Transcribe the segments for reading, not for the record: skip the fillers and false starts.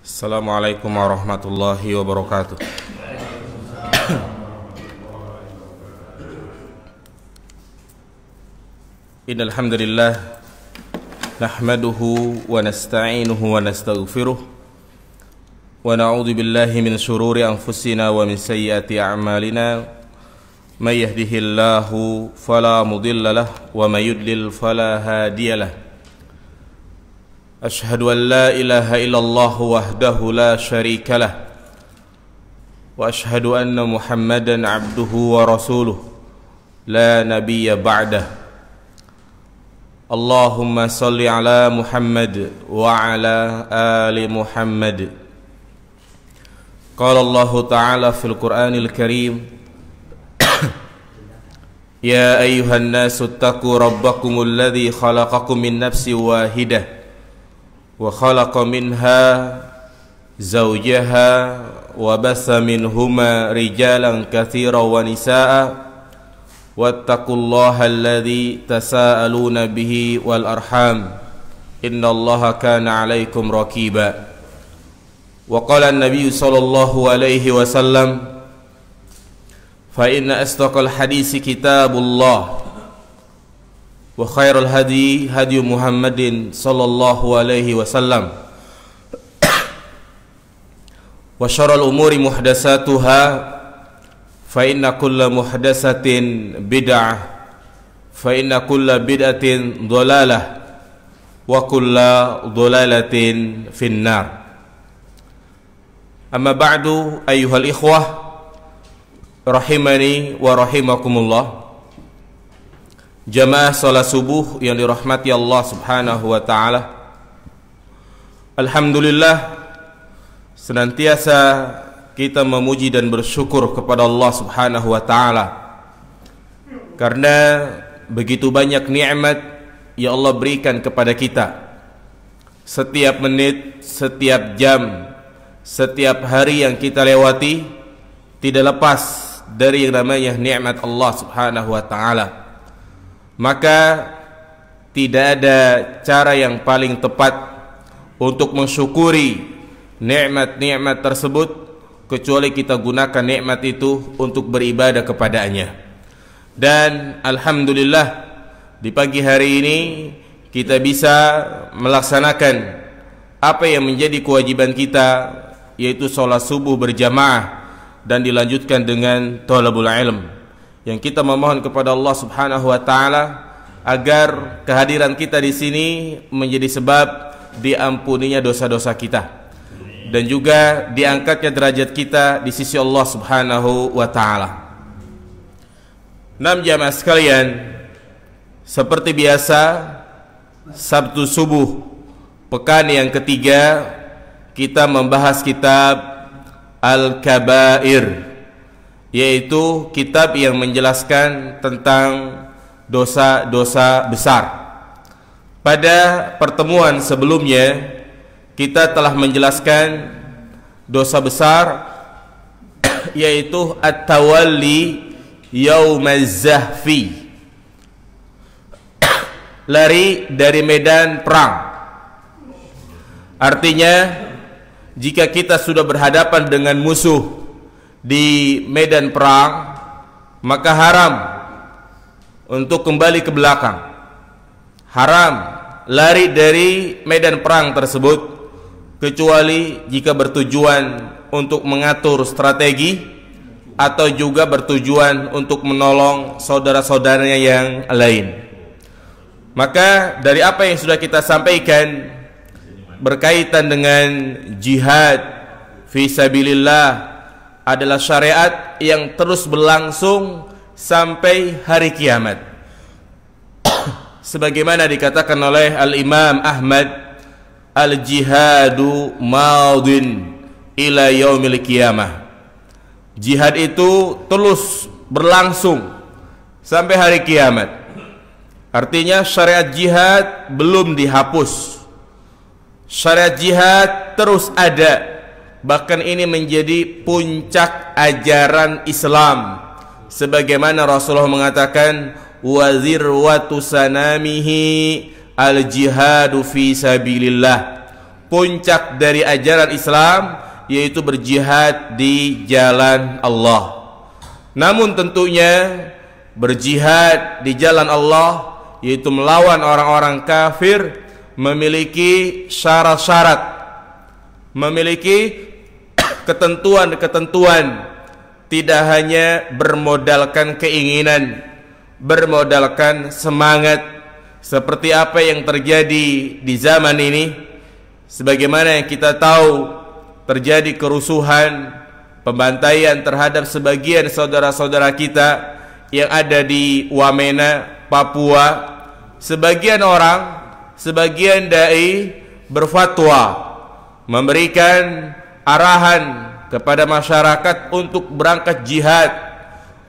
Assalamualaikum warahmatullahi wabarakatuh. Innal hamdalillah nahmaduhu wa nasta'inuhu wa nastaghfiruh wa na'udzu billahi min shururi anfusina wa min sayyiati a'malina may yahdihillahu fala mudilla lahu wa may yudlil fala hadiya lahu. Ashhadu an la ilaha illallah wahdahu la syarika lah wa ashhadu anna Muhammadan abduhu wa rasuluh la nabiyya ba'dah. Allahumma salli ala Muhammad wa ala ali Muhammad. Qala Allah ta'ala fil Qur'anil Karim Ya ayyuhan nasu ittaqu rabbakumul ladzi khalaqakum min nafsin wahidah wa khalaqa minha zawjaha wa bassa minhuma rijalan katsiran wa nisaa wattaqullaha alladzi tasaaluna bihi wal arham innallaha kana 'alaikum raqiba. Wa qala an-nabiy sallallahu alaihi wasallam fa inna asdaqal hadisi kitabullah wa khairul hadi hadi Muhammadin sallallahu alaihi wasallam wa syarrul umuri muhdatsatuha fa inna kulla muhdatsatin bid'ah fa inna kulla bid'atin dhalalah wa kulla dhalalatin finnar. Amma ba'du ayyuhal ikhwah rahimani wa rahimakumullah. Jamaah salat subuh yang dirahmati Allah subhanahu wa ta'ala, alhamdulillah senantiasa kita memuji dan bersyukur kepada Allah subhanahu wa ta'ala karena begitu banyak nikmat yang Allah berikan kepada kita. Setiap menit, setiap jam, setiap hari yang kita lewati tidak lepas dari yang namanya nikmat Allah subhanahu wa ta'ala. Maka tidak ada cara yang paling tepat untuk mensyukuri nikmat-nikmat tersebut kecuali kita gunakan nikmat itu untuk beribadah kepadanya. Dan alhamdulillah di pagi hari ini kita bisa melaksanakan apa yang menjadi kewajiban kita, yaitu sholat subuh berjamaah dan dilanjutkan dengan thalabul ilm, yang kita memohon kepada Allah subhanahu wa ta'ala agar kehadiran kita di sini menjadi sebab diampuninya dosa-dosa kita dan juga diangkatnya derajat kita di sisi Allah subhanahu wa ta'ala. Jamaah sekalian, seperti biasa Sabtu subuh pekan yang ketiga kita membahas kitab Al-Kabair, yaitu kitab yang menjelaskan tentang dosa-dosa besar. Pada pertemuan sebelumnya kita telah menjelaskan dosa besar yaitu at-tawalli yaumaz zahfi, lari dari medan perang. Artinya jika kita sudah berhadapan dengan musuh di medan perang, maka haram untuk kembali ke belakang, haram lari dari medan perang tersebut kecuali jika bertujuan untuk mengatur strategi atau juga bertujuan untuk menolong saudara-saudaranya yang lain. Maka dari apa yang sudah kita sampaikan berkaitan dengan jihad fi sabilillah adalah syariat yang terus berlangsung sampai hari kiamat. Sebagaimana dikatakan oleh Al-Imam Ahmad, al-jihadu madin ila yaumil qiyamah. Jihad itu terus berlangsung sampai hari kiamat. Artinya syariat jihad belum dihapus. Syariat jihad terus ada. Bahkan ini menjadi puncak ajaran Islam, sebagaimana Rasulullah mengatakan wazirwatu sanamihi al-jihadu fi sabilillah, puncak dari ajaran Islam, yaitu berjihad di jalan Allah. Namun tentunya berjihad di jalan Allah, yaitu melawan orang-orang kafir, memiliki syarat-syarat, memiliki ketentuan-ketentuan. Tidak hanya bermodalkan keinginan, bermodalkan semangat, seperti apa yang terjadi di zaman ini. Sebagaimana yang kita tahu, terjadi kerusuhan, pembantaian terhadap sebagian saudara-saudara kita yang ada di Wamena, Papua. Sebagian orang, sebagian dai berfatwa, memberikan arahan kepada masyarakat untuk berangkat jihad,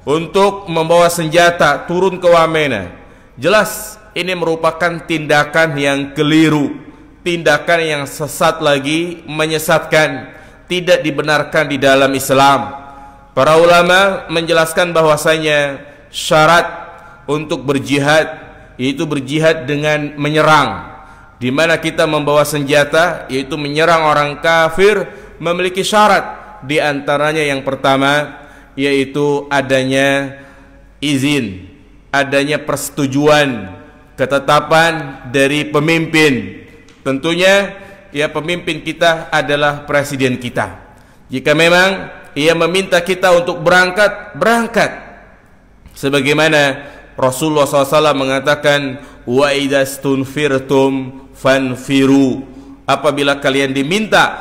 untuk membawa senjata turun ke Wamena. Jelas ini merupakan tindakan yang keliru, tindakan yang sesat lagi, menyesatkan, tidak dibenarkan di dalam Islam. Para ulama menjelaskan bahwasanya syarat untuk berjihad yaitu berjihad dengan menyerang, di mana kita membawa senjata, yaitu menyerang orang kafir, memiliki syarat. Di antaranya yang pertama yaitu adanya izin, adanya persetujuan, ketetapan dari pemimpin. Tentunya ya pemimpin kita adalah presiden kita. Jika memang ia meminta kita untuk berangkat, berangkat. Sebagaimana Rasulullah SAW mengatakan, wa idastunfirtum fanfiru. Apabila kalian diminta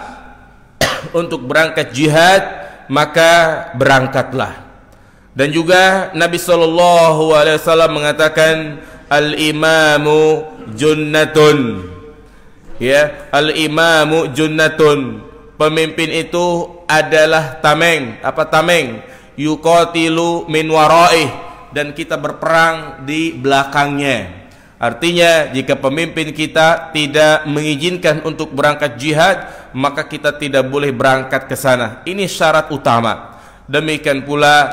untuk berangkat jihad, maka berangkatlah. Dan juga Nabi SAW mengatakan, al-imamu junnatun. Ya, al-imamu junnatun. Pemimpin itu adalah tameng. Apa tameng? Yuqatilu min waraih, dan kita berperang di belakangnya. Artinya jika pemimpin kita tidak mengizinkan untuk berangkat jihad, maka kita tidak boleh berangkat ke sana. Ini syarat utama. Demikian pula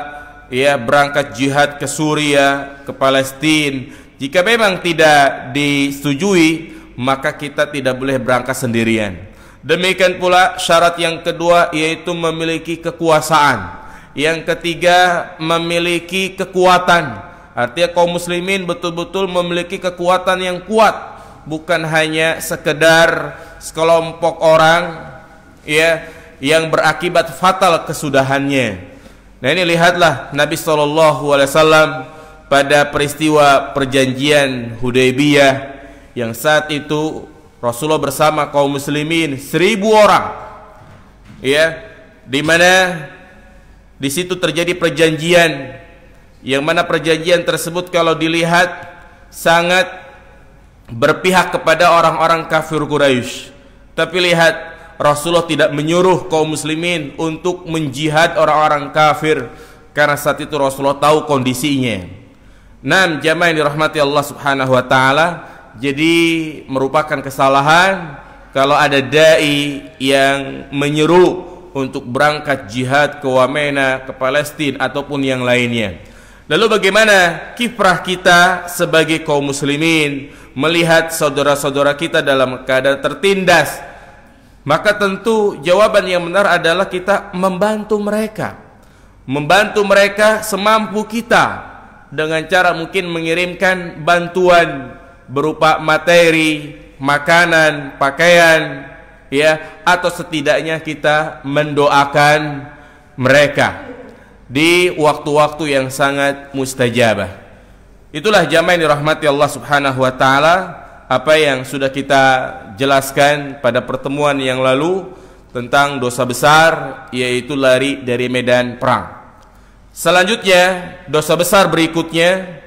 ya berangkat jihad ke Suriah, ke Palestina. Jika memang tidak disetujui, maka kita tidak boleh berangkat sendirian. Demikian pula syarat yang kedua yaitu memiliki kekuasaan. Yang ketiga memiliki kekuatan. Artinya kaum muslimin betul-betul memiliki kekuatan yang kuat, bukan hanya sekedar sekelompok orang ya yang berakibat fatal kesudahannya. Nah ini lihatlah Nabi SAW pada peristiwa perjanjian Hudaybiyah, yang saat itu Rasulullah bersama kaum muslimin 1000 orang, ya, di mana di situ terjadi perjanjian, yang mana perjanjian tersebut kalau dilihat sangat berpihak kepada orang-orang kafir Quraisy. Tapi lihat, Rasulullah tidak menyuruh kaum muslimin untuk menjihad orang-orang kafir, karena saat itu Rasulullah tahu kondisinya. Nah, jamaah yang dirahmati Allah Subhanahu wa taala, jadi merupakan kesalahan kalau ada dai yang menyeru untuk berangkat jihad ke Wamena, ke Palestina ataupun yang lainnya. Lalu bagaimana kiprah kita sebagai kaum muslimin melihat saudara-saudara kita dalam keadaan tertindas? Maka tentu jawaban yang benar adalah kita membantu mereka. Membantu mereka semampu kita, dengan cara mungkin mengirimkan bantuan berupa materi, makanan, pakaian, ya, atau setidaknya kita mendoakan mereka di waktu-waktu yang sangat mustajabah. Itulah jamaah yang dirahmati Allah Subhanahu wa taala, apa yang sudah kita jelaskan pada pertemuan yang lalu tentang dosa besar, yaitu lari dari medan perang. Selanjutnya, dosa besar berikutnya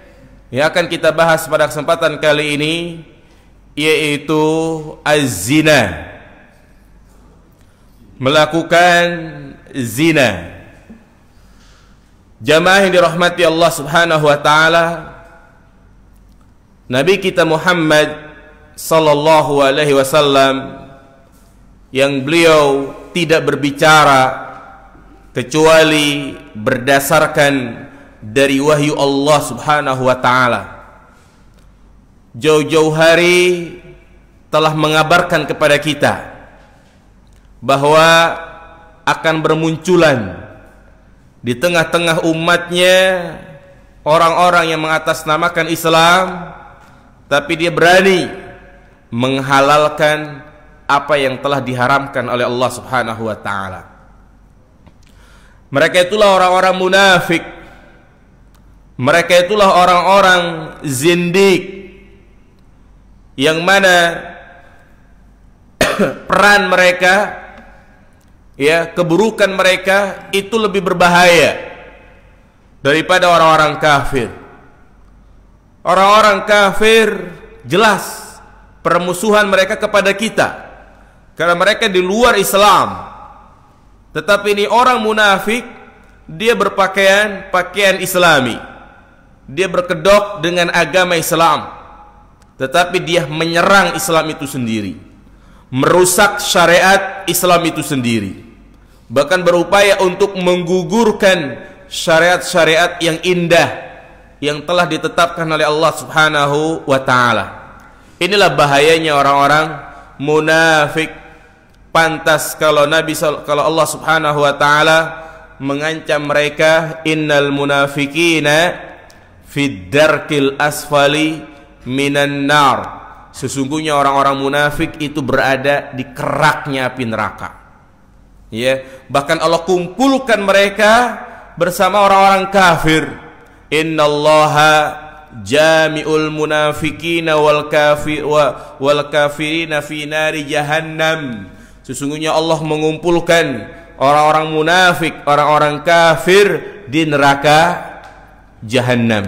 yang akan kita bahas pada kesempatan kali ini yaitu az-zina. Melakukan zina. Jamaah yang dirahmati Allah Subhanahu wa taala, Nabi kita Muhammad sallallahu alaihi wasallam, yang beliau tidak berbicara kecuali berdasarkan dari wahyu Allah Subhanahu wa taala, jauh-jauh hari telah mengabarkan kepada kita bahwa akan bermunculan di tengah-tengah umatnya orang-orang yang mengatasnamakan Islam, tapi dia berani menghalalkan apa yang telah diharamkan oleh Allah Subhanahu wa taala. Mereka itulah orang-orang munafik. Mereka itulah orang-orang zindik, yang mana peran mereka, ya, keburukan mereka itu lebih berbahaya daripada orang-orang kafir. Orang-orang kafir jelas permusuhan mereka kepada kita karena mereka di luar Islam. Tetapi ini orang munafik, dia berpakaian pakaian Islami, dia berkedok dengan agama Islam, tetapi dia menyerang Islam itu sendiri, merusak syariat Islam itu sendiri, bahkan berupaya untuk menggugurkan syariat-syariat yang indah yang telah ditetapkan oleh Allah Subhanahu wa taala. Inilah bahayanya orang-orang munafik. Pantas kalau Allah Subhanahu wa taala mengancam mereka, innal munafiqina fid darkil asfali minan nar. Sesungguhnya orang-orang munafik itu berada di keraknya api neraka. Ya, bahkan Allah kumpulkan mereka bersama orang-orang kafir. Innallaha jami'ul munafiqina wal kafirina fi nari jahannam. Sesungguhnya Allah mengumpulkan orang-orang munafik, orang-orang kafir di neraka Jahannam.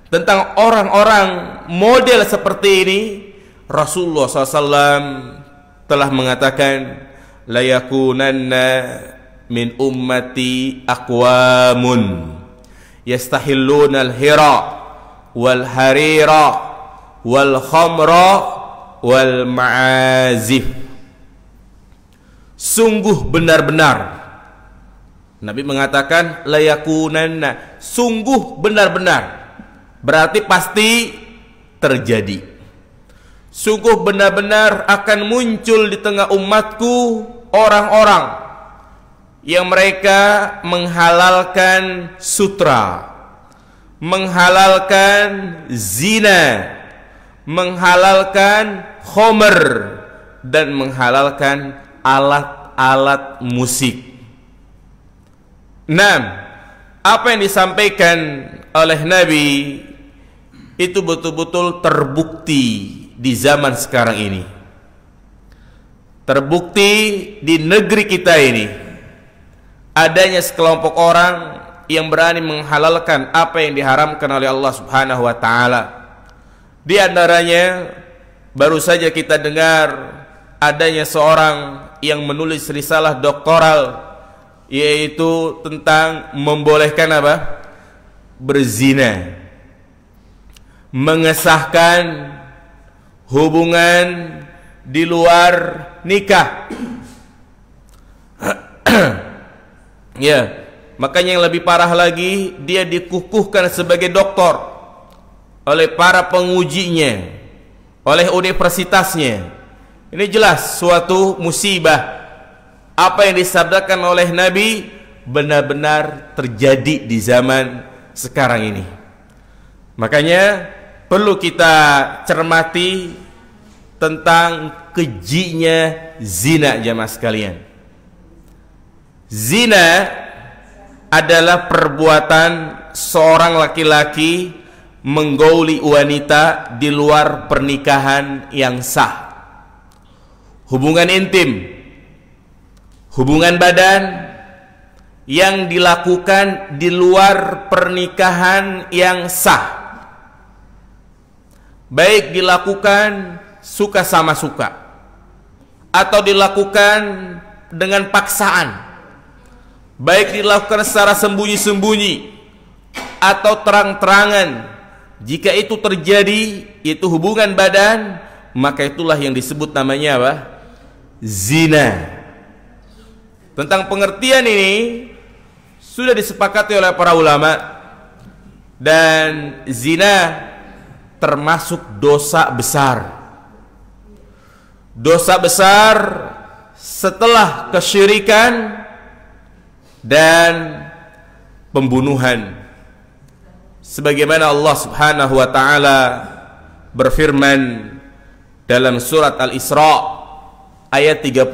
Tentang orang-orang model seperti ini, Rasulullah SAW telah mengatakan, la yakunanna min ummati aqwamun yastahilluna al-hira wal harira wal khamra wal ma'azif. Sungguh benar-benar, Nabi mengatakan layakunanna, sungguh benar-benar, berarti pasti terjadi. Sungguh benar-benar akan muncul di tengah umatku orang-orang yang mereka menghalalkan sutra, menghalalkan zina, menghalalkan khomer, dan menghalalkan alat-alat musik. Nah, apa yang disampaikan oleh Nabi itu betul-betul terbukti di zaman sekarang ini. Terbukti di negeri kita ini adanya sekelompok orang yang berani menghalalkan apa yang diharamkan oleh Allah Subhanahu wa taala. Di antaranya baru saja kita dengar adanya seorang yang menulis risalah doktoral, yaitu tentang membolehkan apa? Berzina, mengesahkan hubungan di luar nikah. Ya, makanya yang lebih parah lagi, dia dikukuhkan sebagai doktor oleh para pengujinya, oleh universitasnya. Ini jelas suatu musibah. Apa yang disabdakan oleh Nabi benar-benar terjadi di zaman sekarang ini. Makanya perlu kita cermati tentang kejinya zina, jamaah sekalian. Zina adalah perbuatan seorang laki-laki menggauli wanita di luar pernikahan yang sah. Hubungan intim, hubungan badan yang dilakukan di luar pernikahan yang sah, baik dilakukan suka sama suka atau dilakukan dengan paksaan, baik dilakukan secara sembunyi-sembunyi atau terang-terangan. Jika itu terjadi, itu hubungan badan, maka itulah yang disebut namanya apa? Zina. Tentang pengertian ini sudah disepakati oleh para ulama, dan zina termasuk dosa besar. Dosa besar setelah kesyirikan dan pembunuhan. Sebagaimana Allah Subhanahu wa taala berfirman dalam surat Al-Isra ayat 32,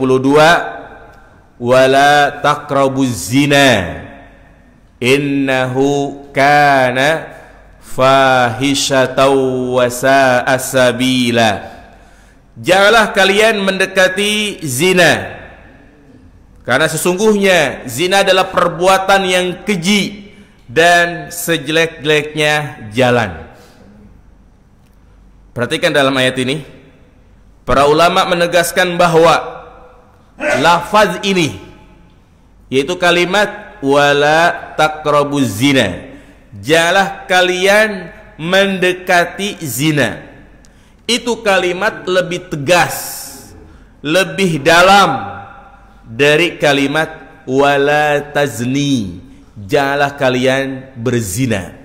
wala taqrabuz zina innahu kana fahishatan wa sa'a sabila. Janganlah kalian mendekati zina, karena sesungguhnya zina adalah perbuatan yang keji dan sejelek-jeleknya jalan. Perhatikan dalam ayat ini, para ulama menegaskan bahwa lafaz ini, yaitu kalimat wala taqrabuz zina, janganlah kalian mendekati zina, itu kalimat lebih tegas, lebih dalam dari kalimat wala tazni, janganlah kalian berzina.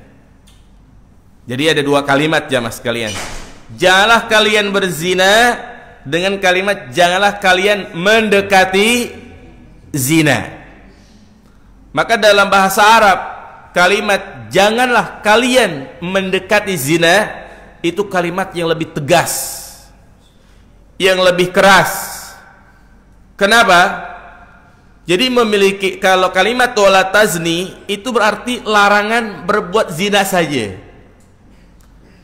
Jadi ada dua kalimat jamaah sekalian. Janganlah kalian berzina dengan kalimat janganlah kalian mendekati zina. Maka dalam bahasa Arab kalimat janganlah kalian mendekati zina itu kalimat yang lebih tegas, yang lebih keras. Kenapa? Jadi memiliki, kalau kalimat wala tazni itu berarti larangan berbuat zina saja.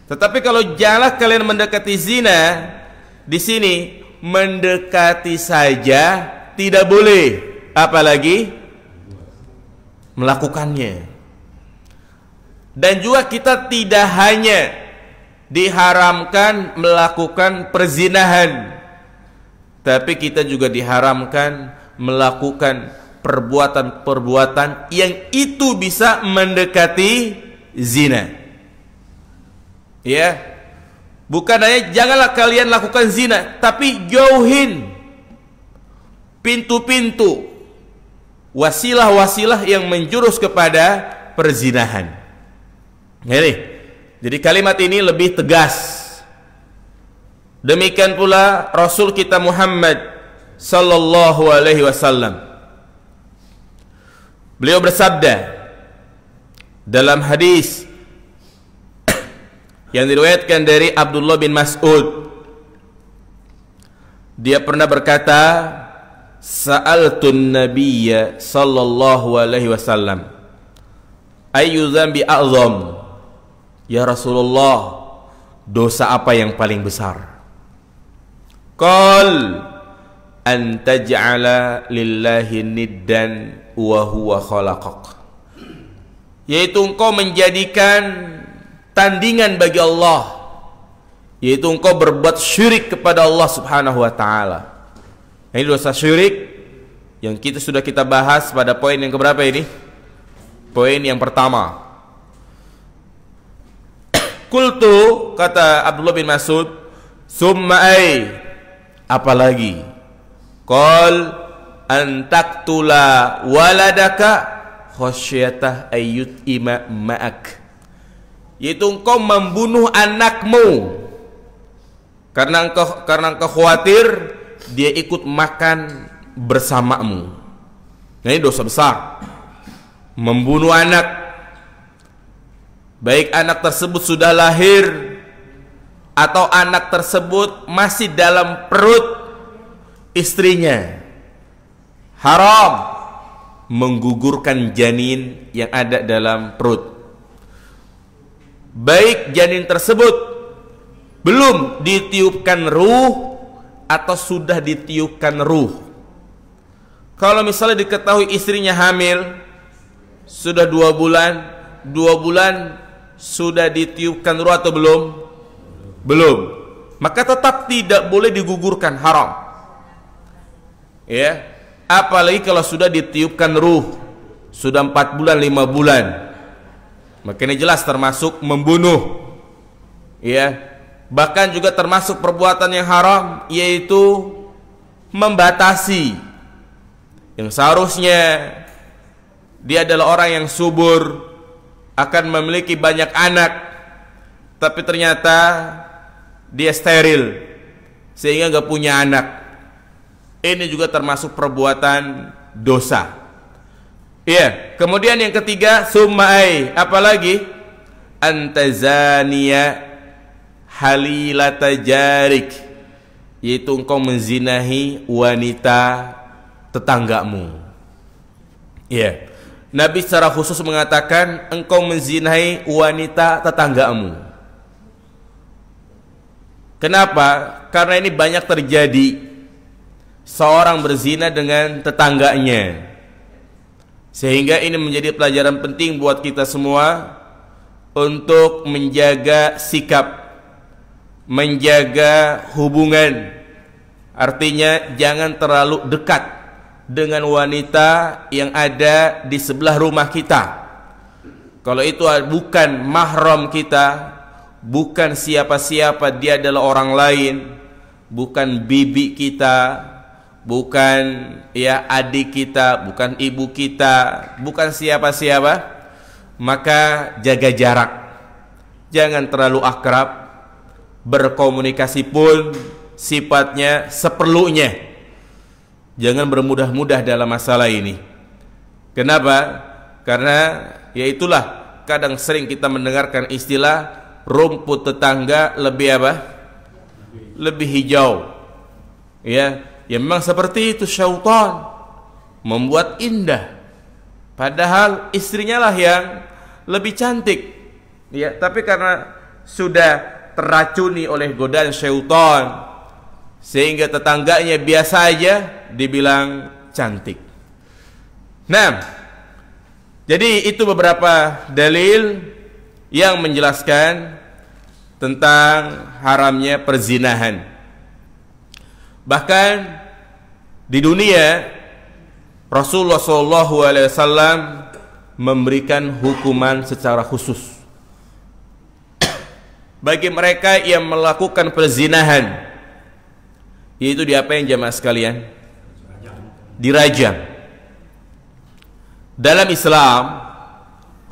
Tetapi kalau janganlah kalian mendekati zina, di sini mendekati saja tidak boleh, apalagi melakukannya. Dan juga kita tidak hanya diharamkan melakukan perzinahan, tapi kita juga diharamkan melakukan perbuatan-perbuatan yang itu bisa mendekati zina. Ya, bukan hanya janganlah kalian lakukan zina, tapi jauhin pintu-pintu, wasilah-wasilah yang menjurus kepada perzinahan. Jadi kalimat ini lebih tegas. Demikian pula Rasul kita Muhammad sallallahu alaihi wasallam. Beliau bersabda dalam hadis yang diriwayatkan dari Abdullah bin Mas'ud. Dia pernah berkata, sa'altun nabiyya sallallahu alaihi wasallam, ayyu dzambi a'zam? Ya Rasulullah, dosa apa yang paling besar? Qal an taj'ala lillahi niddan wa huwa khalaqak, yaitu engkau menjadikan tandingan bagi Allah, yaitu engkau berbuat syirik kepada Allah Subhanahu wa taala. Ini dosa syirik yang sudah kita bahas pada poin yang keberapa ini? Poin yang pertama. Qultu, kata Abdullah bin Mas'ud, summa ay, apalagi? Qal an taqtula waladaka khasyatah ayyut ima ma'ak, yaitu engkau membunuh anakmu karena engkau khawatir dia ikut makan bersamamu. Nah, ini dosa besar, membunuh anak, baik anak tersebut sudah lahir atau anak tersebut masih dalam perut istrinya. Haram menggugurkan janin yang ada dalam perut, baik janin tersebut belum ditiupkan ruh atau sudah ditiupkan ruh. Kalau misalnya diketahui istrinya hamil sudah 2 bulan, 2 bulan sudah ditiupkan ruh atau belum? Belum. Maka tetap tidak boleh digugurkan, haram. Ya, apalagi kalau sudah ditiupkan ruh, sudah 4 bulan, 5 bulan. Maka ini jelas termasuk membunuh. Ya, bahkan juga termasuk perbuatan yang haram, yaitu membatasi. Yang seharusnya dia adalah orang yang subur, akan memiliki banyak anak, tapi ternyata dia steril sehingga gak punya anak. Ini juga termasuk perbuatan dosa. Iya, kemudian yang ketiga, sumai, apalagi antazania halilata jarik, yaitu engkau menzinahi wanita tetanggamu. Iya, Nabi secara khusus mengatakan engkau menzinahi wanita tetanggamu. Kenapa? Karena ini banyak terjadi. Seorang berzina dengan tetangganya. Sehingga ini menjadi pelajaran penting buat kita semua untuk menjaga sikap, menjaga hubungan. Artinya jangan terlalu dekat dengan wanita yang ada di sebelah rumah kita. Kalau itu bukan mahram kita, bukan siapa-siapa, dia adalah orang lain, bukan bibi kita, bukan ya adik kita, bukan ibu kita, bukan siapa-siapa, maka jaga jarak. Jangan terlalu akrab. Berkomunikasi pun sifatnya seperlunya. Jangan bermudah-mudah dalam masalah ini. Kenapa? Karena ya itulah, kadang sering kita mendengarkan istilah rumput tetangga lebih apa? Lebih hijau. Ya, ya memang seperti itu, syaitan membuat indah. Padahal istrinya lah yang lebih cantik. Ya, tapi karena sudah teracuni oleh godaan syaitan, sehingga tetangganya biasa aja dibilang cantik. Nah, jadi itu beberapa dalil yang menjelaskan tentang haramnya perzinahan. Bahkan di dunia Rasulullah SAW memberikan hukuman secara khusus bagi mereka yang melakukan perzinahan, yaitu diapain jamaah sekalian? Dirajam. Dalam Islam,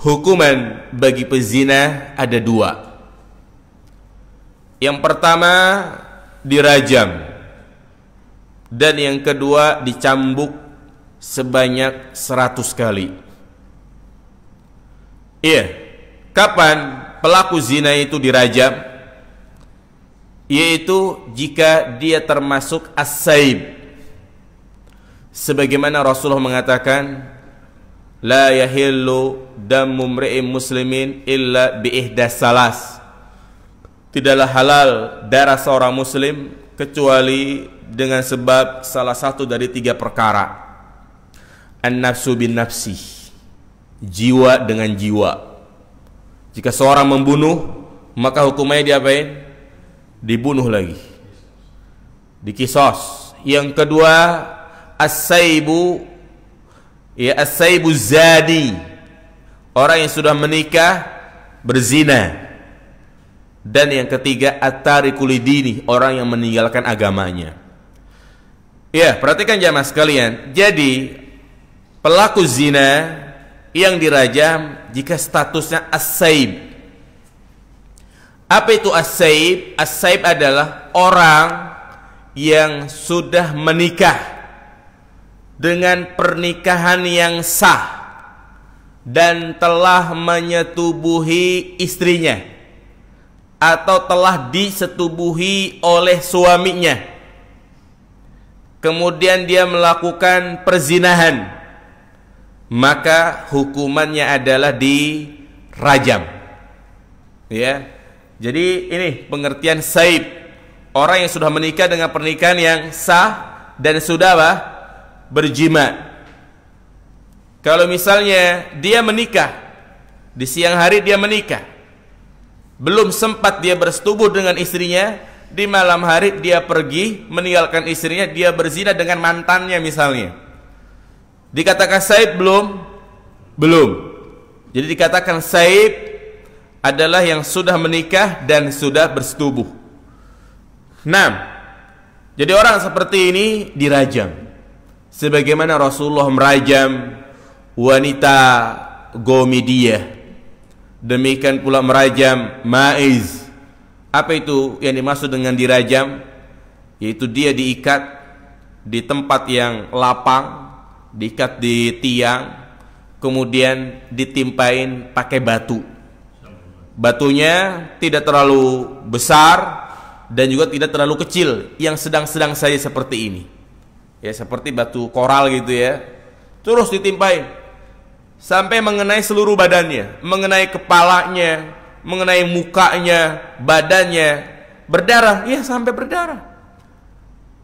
hukuman bagi pezina ada dua. Yang pertama dirajam, dan yang kedua dicambuk sebanyak 100 kali. Iya, kapan pelaku zina itu dirajam? Yaitu jika dia termasuk as-saib. Sebagaimana Rasulullah mengatakan, la yahillu damu mri'in muslimin illa bi ihdas salas. Tidaklah halal darah seorang muslim kecuali dengan sebab salah satu dari 3 perkara. An-nafsu bin nafsi, jiwa dengan jiwa. Jika seorang membunuh, maka hukumannya diapain? Dibunuh lagi, dikisos. Yang kedua, as-saibu, ya as-saibu zadi, orang yang sudah menikah berzina. Dan yang ketiga, at-tariku lidini, orang yang meninggalkan agamanya. Ya, perhatikan jamaah sekalian. Jadi pelaku zina yang dirajam jika statusnya as-saib. Apa itu as-saib? As-saib adalah orang yang sudah menikah dengan pernikahan yang sah dan telah menyetubuhi istrinya atau telah disetubuhi oleh suaminya, kemudian dia melakukan perzinahan, maka hukumannya adalah dirajam. Ya, jadi ini pengertian saib, orang yang sudah menikah dengan pernikahan yang sah dan sudah apa? Berjima. Kalau misalnya dia menikah di siang hari, dia menikah, belum sempat dia bersetubuh dengan istrinya, di malam hari dia pergi meninggalkan istrinya, dia berzina dengan mantannya misalnya, dikatakan saib belum? Belum. Jadi dikatakan saib adalah yang sudah menikah dan sudah bersetubuh. Nah, jadi orang seperti ini dirajam, sebagaimana Rasulullah merajam wanita Gomidiyah. Demikian pula merajam Ma'iz. Apa itu yang dimaksud dengan dirajam? Yaitu dia diikat di tempat yang lapang, diikat di tiang, kemudian ditimpain pakai batu. Batunya tidak terlalu besar dan juga tidak terlalu kecil, yang sedang-sedang saja seperti ini. Ya, seperti batu koral gitu ya. Terus ditimpain sampai mengenai seluruh badannya, mengenai kepalanya, mengenai mukanya, badannya, berdarah, ya sampai berdarah.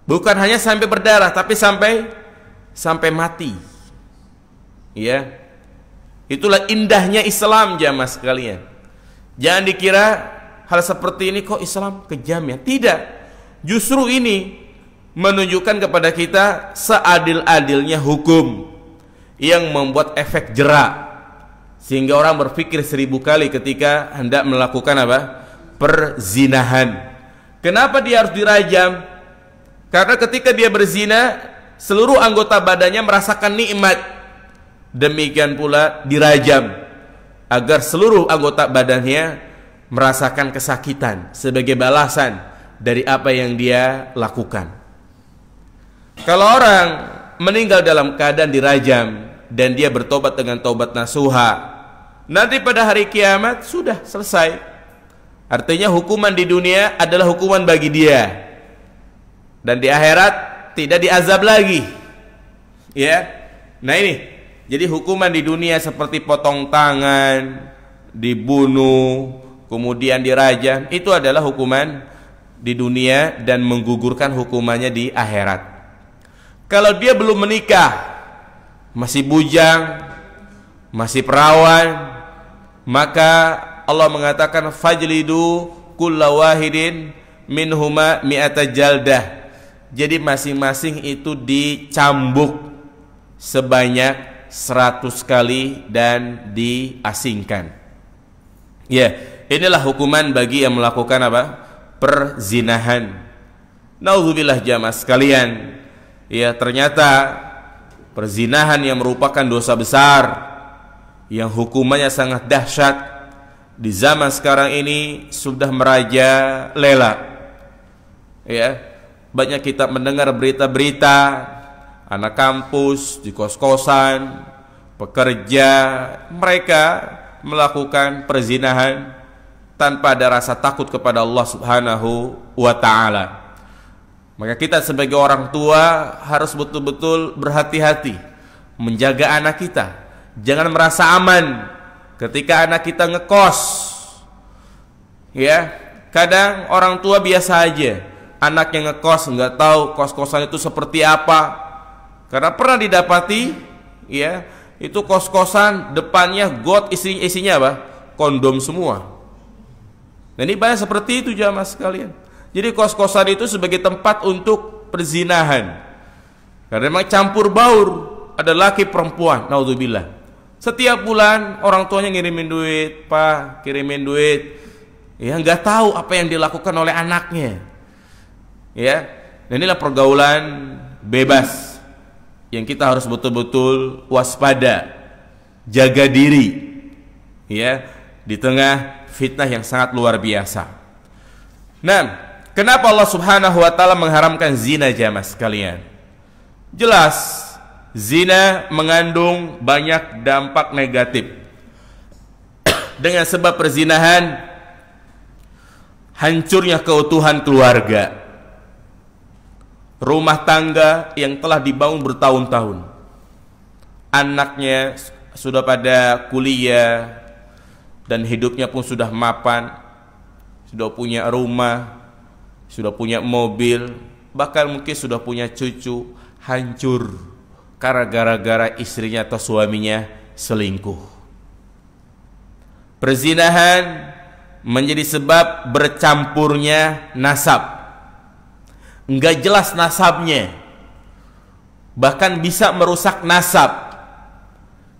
Bukan hanya sampai berdarah, tapi sampai mati. Ya. Itulah indahnya Islam, jamaah sekalian. Jangan dikira hal seperti ini kok Islam kejam ya. Tidak. Justru ini menunjukkan kepada kita seadil-adilnya hukum yang membuat efek jerak, sehingga orang berpikir 1000 kali ketika hendak melakukan apa? Perzinahan. Kenapa dia harus dirajam? Karena ketika dia berzina, seluruh anggota badannya merasakan nikmat. Demikian pula dirajam, agar seluruh anggota badannya merasakan kesakitan sebagai balasan dari apa yang dia lakukan. Kalau orang meninggal dalam keadaan dirajam dan dia bertobat dengan taubat nasuha, nanti pada hari kiamat sudah selesai. Artinya hukuman di dunia adalah hukuman bagi dia, dan di akhirat tidak diazab lagi. Ya. Nah ini, jadi hukuman di dunia seperti potong tangan, dibunuh, kemudian dirajam, itu adalah hukuman di dunia dan menggugurkan hukumannya di akhirat. Kalau dia belum menikah, masih bujang, masih perawan, maka Allah mengatakan fajlidu kulla wahidin minhuma mi'ata jaldah. Jadi masing-masing itu dicambuk sebanyak 100 kali dan diasingkan. Ya, inilah hukuman bagi yang melakukan apa? Perzinahan. Nauzubillah jamaah sekalian. Ya, ternyata perzinahan yang merupakan dosa besar, yang hukumannya sangat dahsyat, di zaman sekarang ini sudah merajalela. Ya, banyak kita mendengar berita-berita anak kampus di kos-kosan, pekerja, mereka melakukan perzinahan tanpa ada rasa takut kepada Allah Subhanahu wa ta'ala. Maka kita sebagai orang tua harus betul-betul berhati-hati menjaga anak kita. Jangan merasa aman ketika anak kita ngekos. Ya, kadang orang tua biasa aja, anak yang ngekos nggak tahu kos-kosan itu seperti apa. Karena pernah didapati, ya, itu kos-kosan depannya got, isinya apa? Kondom semua. Nah, ini banyak seperti itu jamaah sekalian. Jadi kos-kosan itu sebagai tempat untuk perzinahan. Karena memang campur baur, ada laki perempuan, naudzubillah. Setiap bulan orang tuanya ngirimin duit, Pak, kirimin duit. Ya, nggak tahu apa yang dilakukan oleh anaknya. Ya, dan inilah pergaulan bebas yang kita harus betul-betul waspada, jaga diri. Ya, di tengah fitnah yang sangat luar biasa. Nah, kenapa Allah Subhanahu wa ta'ala mengharamkan zina jamaah sekalian? Jelas, zina mengandung banyak dampak negatif. Dengan sebab perzinahan, hancurnya keutuhan keluarga, rumah tangga yang telah dibangun bertahun-tahun. Anaknya sudah pada kuliah dan hidupnya pun sudah mapan, sudah punya rumah, sudah punya mobil, bahkan mungkin sudah punya cucu, hancur karena gara-gara istrinya atau suaminya selingkuh. Perzinahan menjadi sebab bercampurnya nasab. Enggak jelas nasabnya, bahkan bisa merusak nasab.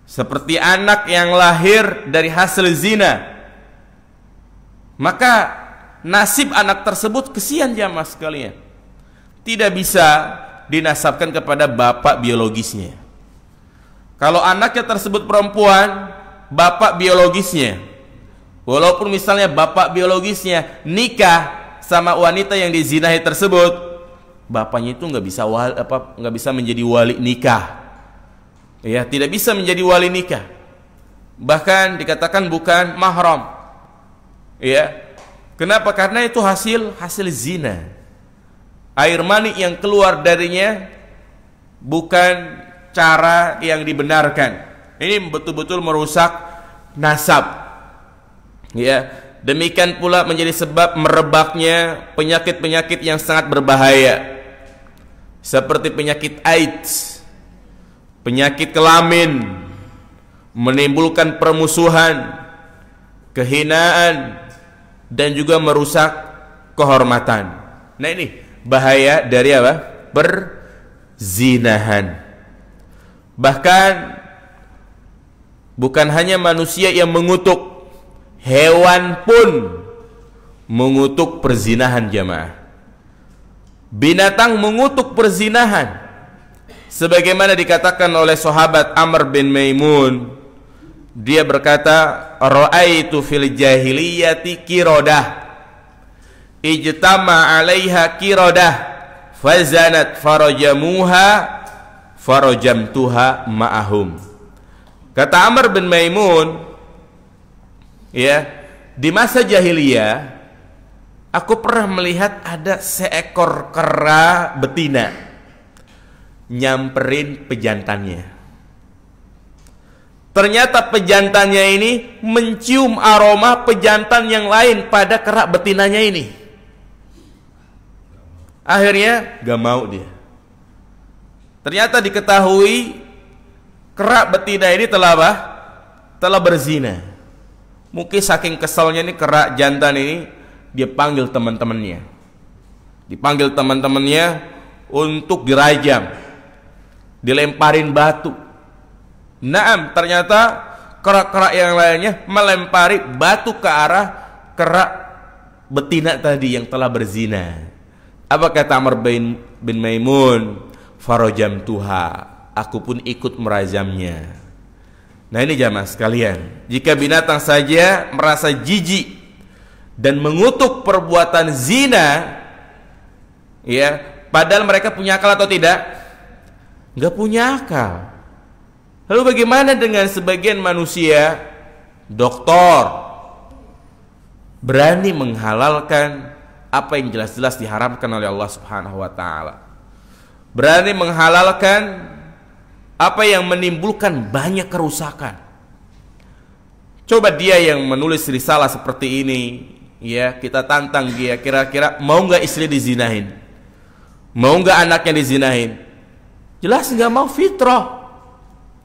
Seperti anak yang lahir dari hasil zina, maka nasib anak tersebut kesian jamaah sekalian, tidak bisa dinasabkan kepada bapak biologisnya. Kalau anaknya tersebut perempuan, bapak biologisnya, walaupun misalnya bapak biologisnya nikah sama wanita yang dizinahi tersebut, bapaknya itu nggak bisa menjadi wali nikah. Ya, tidak bisa menjadi wali nikah. Bahkan dikatakan bukan mahram. Ya. Kenapa? Karena itu hasil zina. Air mani yang keluar darinya bukan cara yang dibenarkan. Ini betul-betul merusak nasab. Ya, demikian pula menjadi sebab merebaknya penyakit-penyakit yang sangat berbahaya. Seperti penyakit AIDS, penyakit kelamin, menimbulkan permusuhan, kehinaan, dan juga merusak kehormatan. Nah, ini bahaya dari apa? Perzinahan. Bahkan bukan hanya manusia yang mengutuk, hewan pun mengutuk perzinahan, jamaah. Binatang mengutuk perzinahan. Sebagaimana dikatakan oleh sahabat Amr bin Maimun, dia berkata, ra'aitu fil jahiliyati kirodah, ijtama 'alaiha kirodah, fazanat farajamuha, farajamtuha ma'ahum. Kata Amr bin Maimun, ya, di masa jahiliyah aku pernah melihat ada seekor kera betina nyamperin pejantannya. Ternyata pejantannya ini mencium aroma pejantan yang lain pada kera betinanya ini. Akhirnya gak mau dia. Ternyata diketahui kera betina ini telah berzina. Mungkin saking kesalnya nih kera jantan ini, dia panggil teman-temannya. Dipanggil teman-temannya untuk dirajam, dilemparin batu. Naam, ternyata kera-kera yang lainnya melempari batu ke arah kera betina tadi yang telah berzina. Apa kata Amr bin Maimun? Farajamtuha, aku pun ikut merajamnya. Nah, ini jamaah sekalian, jika binatang saja merasa jijik dan mengutuk perbuatan zina, ya, padahal mereka punya akal atau tidak? Nggak punya akal. Lalu bagaimana dengan sebagian manusia, doktor, berani menghalalkan apa yang jelas-jelas diharamkan oleh Allah Subhanahu wa ta'ala, berani menghalalkan apa yang menimbulkan banyak kerusakan. Coba dia yang menulis risalah seperti ini, ya, kita tantang dia, kira-kira mau nggak istri dizinahin? Mau nggak anaknya dizinahin? Jelas nggak mau, fitrah.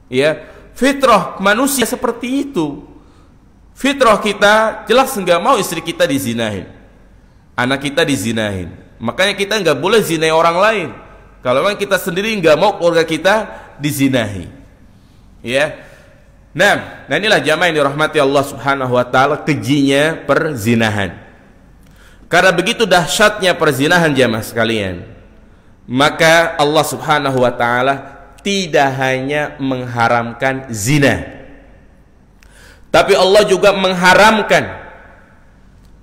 Ya, fitrah manusia seperti itu. Fitrah kita jelas nggak mau istri kita dizinahin, anak kita dizinahin. Makanya kita nggak boleh zinai orang lain. Kalau memang kita sendiri nggak mau keluarga kita dizinahi, ya. Nah inilah jamaah yang dirahmati Allah Subhanahu wa ta'ala, kejinya perzinahan. Karena begitu dahsyatnya perzinahan jamaah sekalian, maka Allah Subhanahu wa ta'ala tidak hanya mengharamkan zina, tapi Allah juga mengharamkan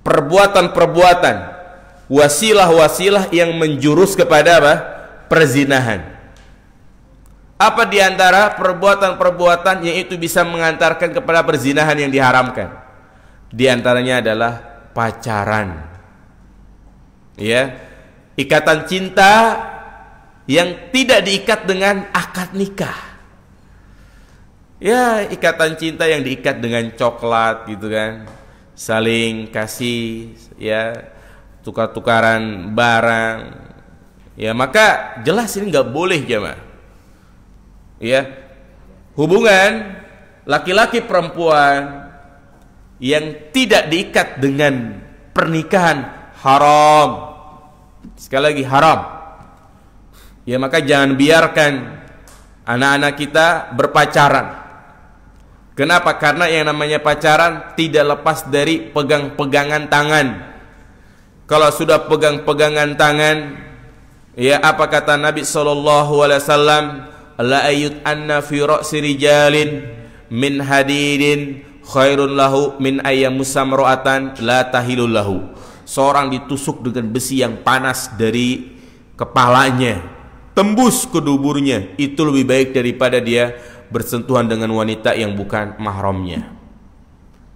perbuatan-perbuatan, wasilah-wasilah yang menjurus kepada apa? Perzinahan. Apa diantara perbuatan-perbuatan yang itu bisa mengantarkan kepada perzinahan yang diharamkan? Di antaranya adalah pacaran, ya, ikatan cinta yang tidak diikat dengan akad nikah. Ya, ikatan cinta yang diikat dengan coklat gitu kan, saling kasih, ya, tukar-tukaran barang. Ya, maka jelas ini nggak boleh jemaah. Ya, hubungan laki-laki perempuan yang tidak diikat dengan pernikahan haram. Sekali lagi haram. Ya, maka jangan biarkan anak-anak kita berpacaran. Kenapa? Karena yang namanya pacaran tidak lepas dari pegang-pegangan tangan. Kalau sudah pegang-pegangan tangan, ya, apa kata Nabi SAW? La ayyut anna fi ra'si rijalin min hadidin khairun lahu min ayyamusamra'atan la tahilul lahu. Seorang ditusuk dengan besi yang panas dari kepalanya, tembus ke duburnya, itu lebih baik daripada dia bersentuhan dengan wanita yang bukan mahramnya.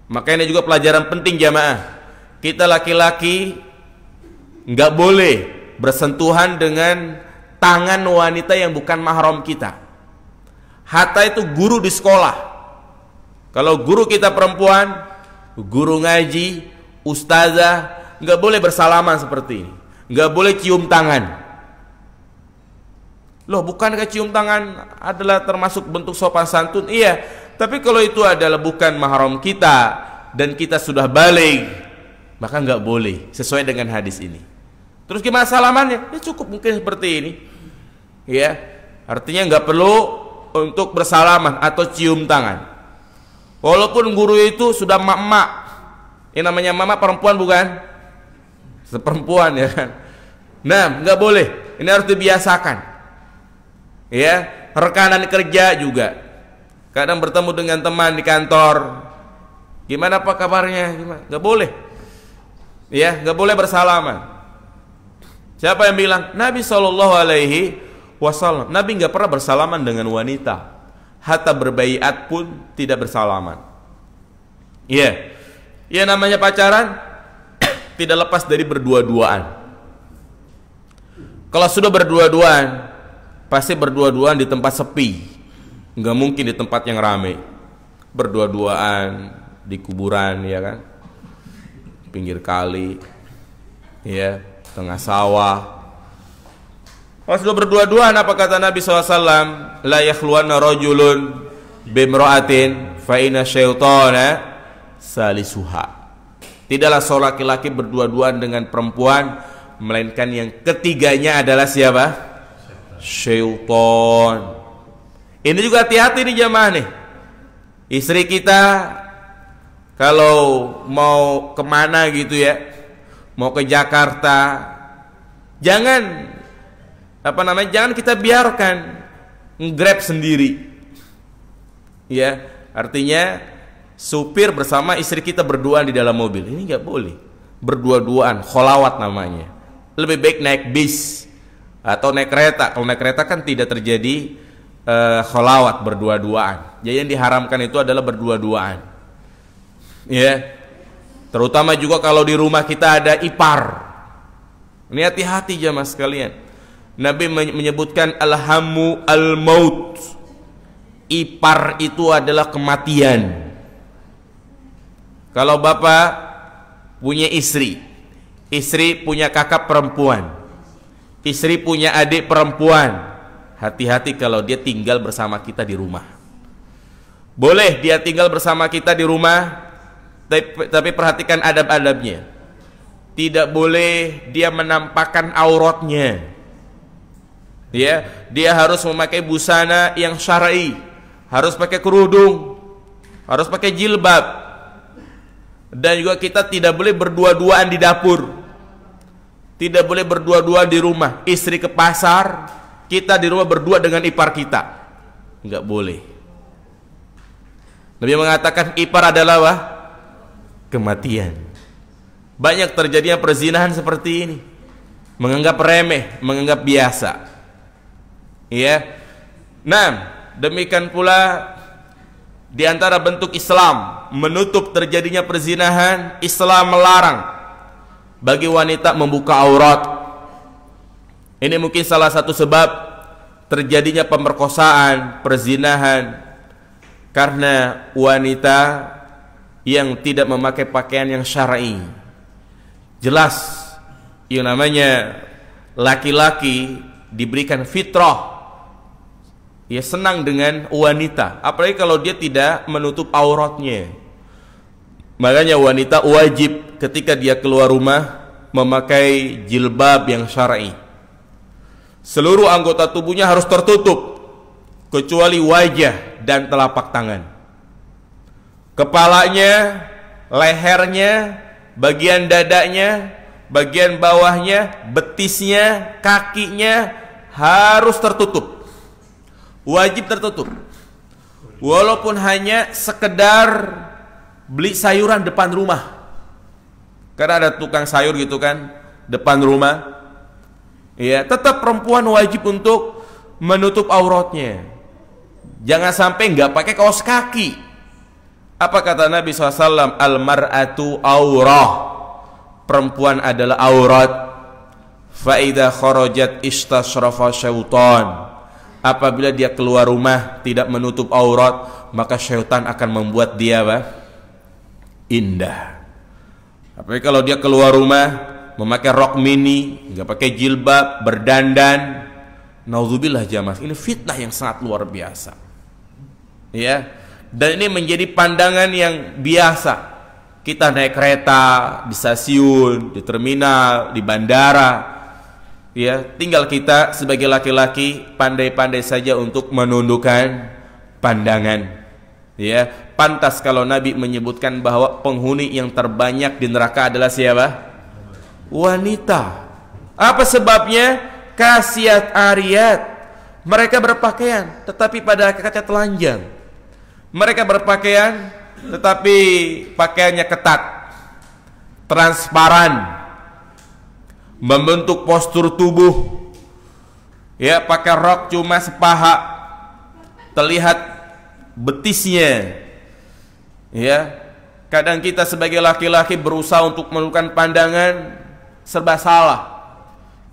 Makanya juga pelajaran penting jamaah, kita laki-laki nggak boleh bersentuhan dengan tangan wanita yang bukan mahram kita. Hatta itu guru di sekolah, kalau guru kita perempuan, guru ngaji, ustazah, nggak boleh bersalaman seperti ini, nggak boleh cium tangan. Loh, bukankah cium tangan adalah termasuk bentuk sopan santun? Iya, tapi kalau itu adalah bukan mahram kita dan kita sudah baligh, maka nggak boleh sesuai dengan hadis ini. Terus gimana salamannya? Ya cukup mungkin seperti ini, ya. Artinya nggak perlu untuk bersalaman atau cium tangan. Walaupun guru itu sudah mak-mak, yang namanya mama perempuan bukan? Seperempuan ya kan. Nah, nggak boleh. Ini harus dibiasakan. Ya, rekanan kerja juga. Kadang bertemu dengan teman di kantor, gimana apa kabarnya? Gimana? Nggak boleh. Ya, nggak boleh bersalaman. Siapa yang bilang? Nabi SAW, Nabi nggak pernah bersalaman dengan wanita. Hatta berbaiat pun tidak bersalaman. Iya, ya namanya pacaran tidak lepas dari berdua-duaan. Kalau sudah berdua-duaan, pasti berdua-duaan di tempat sepi, nggak mungkin di tempat yang ramai. Berdua-duaan di kuburan, ya kan, pinggir kali, ya, tengah sawah. Kalau sudah berdua-duaan, apa kata Nabi SAW? La yakhluwanna rajulun bimra'atin fa inna syaitana salisuha. Tidaklah seorang laki-laki berdua-duaan dengan perempuan, melainkan yang ketiganya adalah siapa? Syaitan. Ini juga hati-hati nih jamaah nih. Istri kita kalau mau kemana gitu ya, mau ke Jakarta, jangan jangan kita biarkan nge-grab sendiri. Ya, artinya supir bersama istri kita berduaan di dalam mobil. Ini nggak boleh. Berdua-duaan, kholawat namanya. Lebih baik naik bis atau naik kereta. Kalau naik kereta kan tidak terjadi kholawat, berdua-duaan. Jadi yang diharamkan itu adalah berdua-duaan. Ya, terutama juga kalau di rumah kita ada ipar. Ini hati-hati jamaah sekalian. Nabi menyebutkan alhamu al-maut. Ipar itu adalah kematian. Kalau bapak punya istri, istri punya kakak perempuan, istri punya adik perempuan, hati-hati kalau dia tinggal bersama kita di rumah. Boleh dia tinggal bersama kita di rumah, tapi perhatikan adab-adabnya. Tidak boleh dia menampakkan auratnya. Ya, dia harus memakai busana yang syar'i, harus pakai kerudung, harus pakai jilbab. Dan juga kita tidak boleh berdua-duaan di dapur. Tidak boleh berdua-duaan di rumah. Istri ke pasar, kita di rumah berdua dengan ipar kita. Enggak boleh. Nabi mengatakan ipar adalah kematian. Banyak terjadinya perzinahan seperti ini. Menganggap remeh, menganggap biasa. Ya. Nah, demikian pula di antara bentuk Islam menutup terjadinya perzinahan, Islam melarang bagi wanita membuka aurat. Ini mungkin salah satu sebab terjadinya pemerkosaan, perzinahan, karena wanita yang tidak memakai pakaian yang syar'i. Jelas yang namanya laki-laki diberikan fitrah, ya senang dengan wanita, apalagi kalau dia tidak menutup auratnya. Makanya wanita wajib ketika dia keluar rumah memakai jilbab yang syar'i. Seluruh anggota tubuhnya harus tertutup kecuali wajah dan telapak tangan. Kepalanya, lehernya, bagian dadanya, bagian bawahnya, betisnya, kakinya harus tertutup. Wajib tertutup. Walaupun hanya sekedar beli sayuran depan rumah. Karena ada tukang sayur gitu kan, depan rumah. Ya, tetap perempuan wajib untuk menutup auratnya. Jangan sampai nggak pakai kaos kaki. Apa kata Nabi SAW? Al-mar'atu aurah. Perempuan adalah aurat. Fa'idha kharajat istashrafa syaitan. Apabila dia keluar rumah tidak menutup aurat, maka syaitan akan membuat dia indah. Apalagi kalau dia keluar rumah memakai rok mini, nggak pakai jilbab, berdandan, naudzubillah jamaah, ini fitnah yang sangat luar biasa. Ya, dan ini menjadi pandangan yang biasa. Kita naik kereta di stasiun, di terminal, di bandara, ya, tinggal kita sebagai laki-laki pandai-pandai saja untuk menundukkan pandangan. Ya, pantas kalau Nabi menyebutkan bahwa penghuni yang terbanyak di neraka adalah siapa? Wanita. Apa sebabnya? Kasiat ariyat. Mereka berpakaian tetapi pada hakikatnya telanjang. Mereka berpakaian tetapi pakaiannya ketat, transparan, membentuk postur tubuh. Ya, pakai rok cuma sepaha, terlihat betisnya. Ya, kadang kita sebagai laki-laki berusaha untuk menundukkan pandangan, serba salah.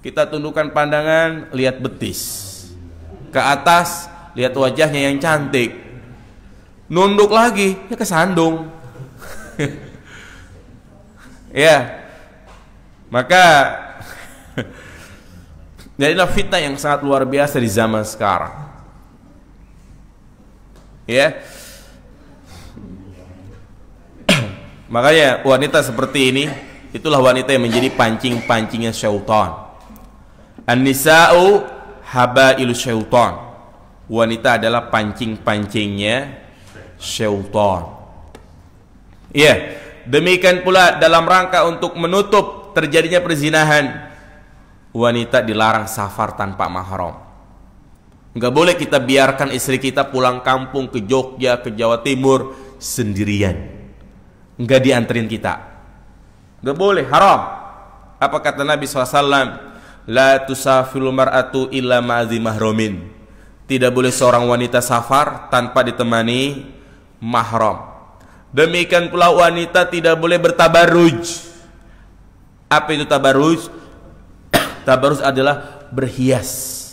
Kita tundukkan pandangan, lihat betis. Ke atas, lihat wajahnya yang cantik. Nunduk lagi, ya kesandung. Ya, maka jadilah fitnah yang sangat luar biasa di zaman sekarang. Ya, makanya wanita seperti ini, itulah wanita yang menjadi pancing-pancingnya syaitan. An-nisa'u habailu syaitan. Wanita adalah pancing-pancingnya syaitan. Iya, demikian pula dalam rangka untuk menutup terjadinya perzinahan, wanita dilarang safar tanpa mahram. Enggak boleh kita biarkan istri kita pulang kampung ke Jogja, ke Jawa Timur sendirian. Enggak dianterin kita. Enggak boleh, haram. Apa kata Nabi SAW? La tusafirul mar'atu illa ma'azi mahramin. Tidak boleh seorang wanita safar tanpa ditemani mahram. Demikian pula wanita tidak boleh bertabarruj. Apa itu tabarruj? Tabarruj adalah berhias,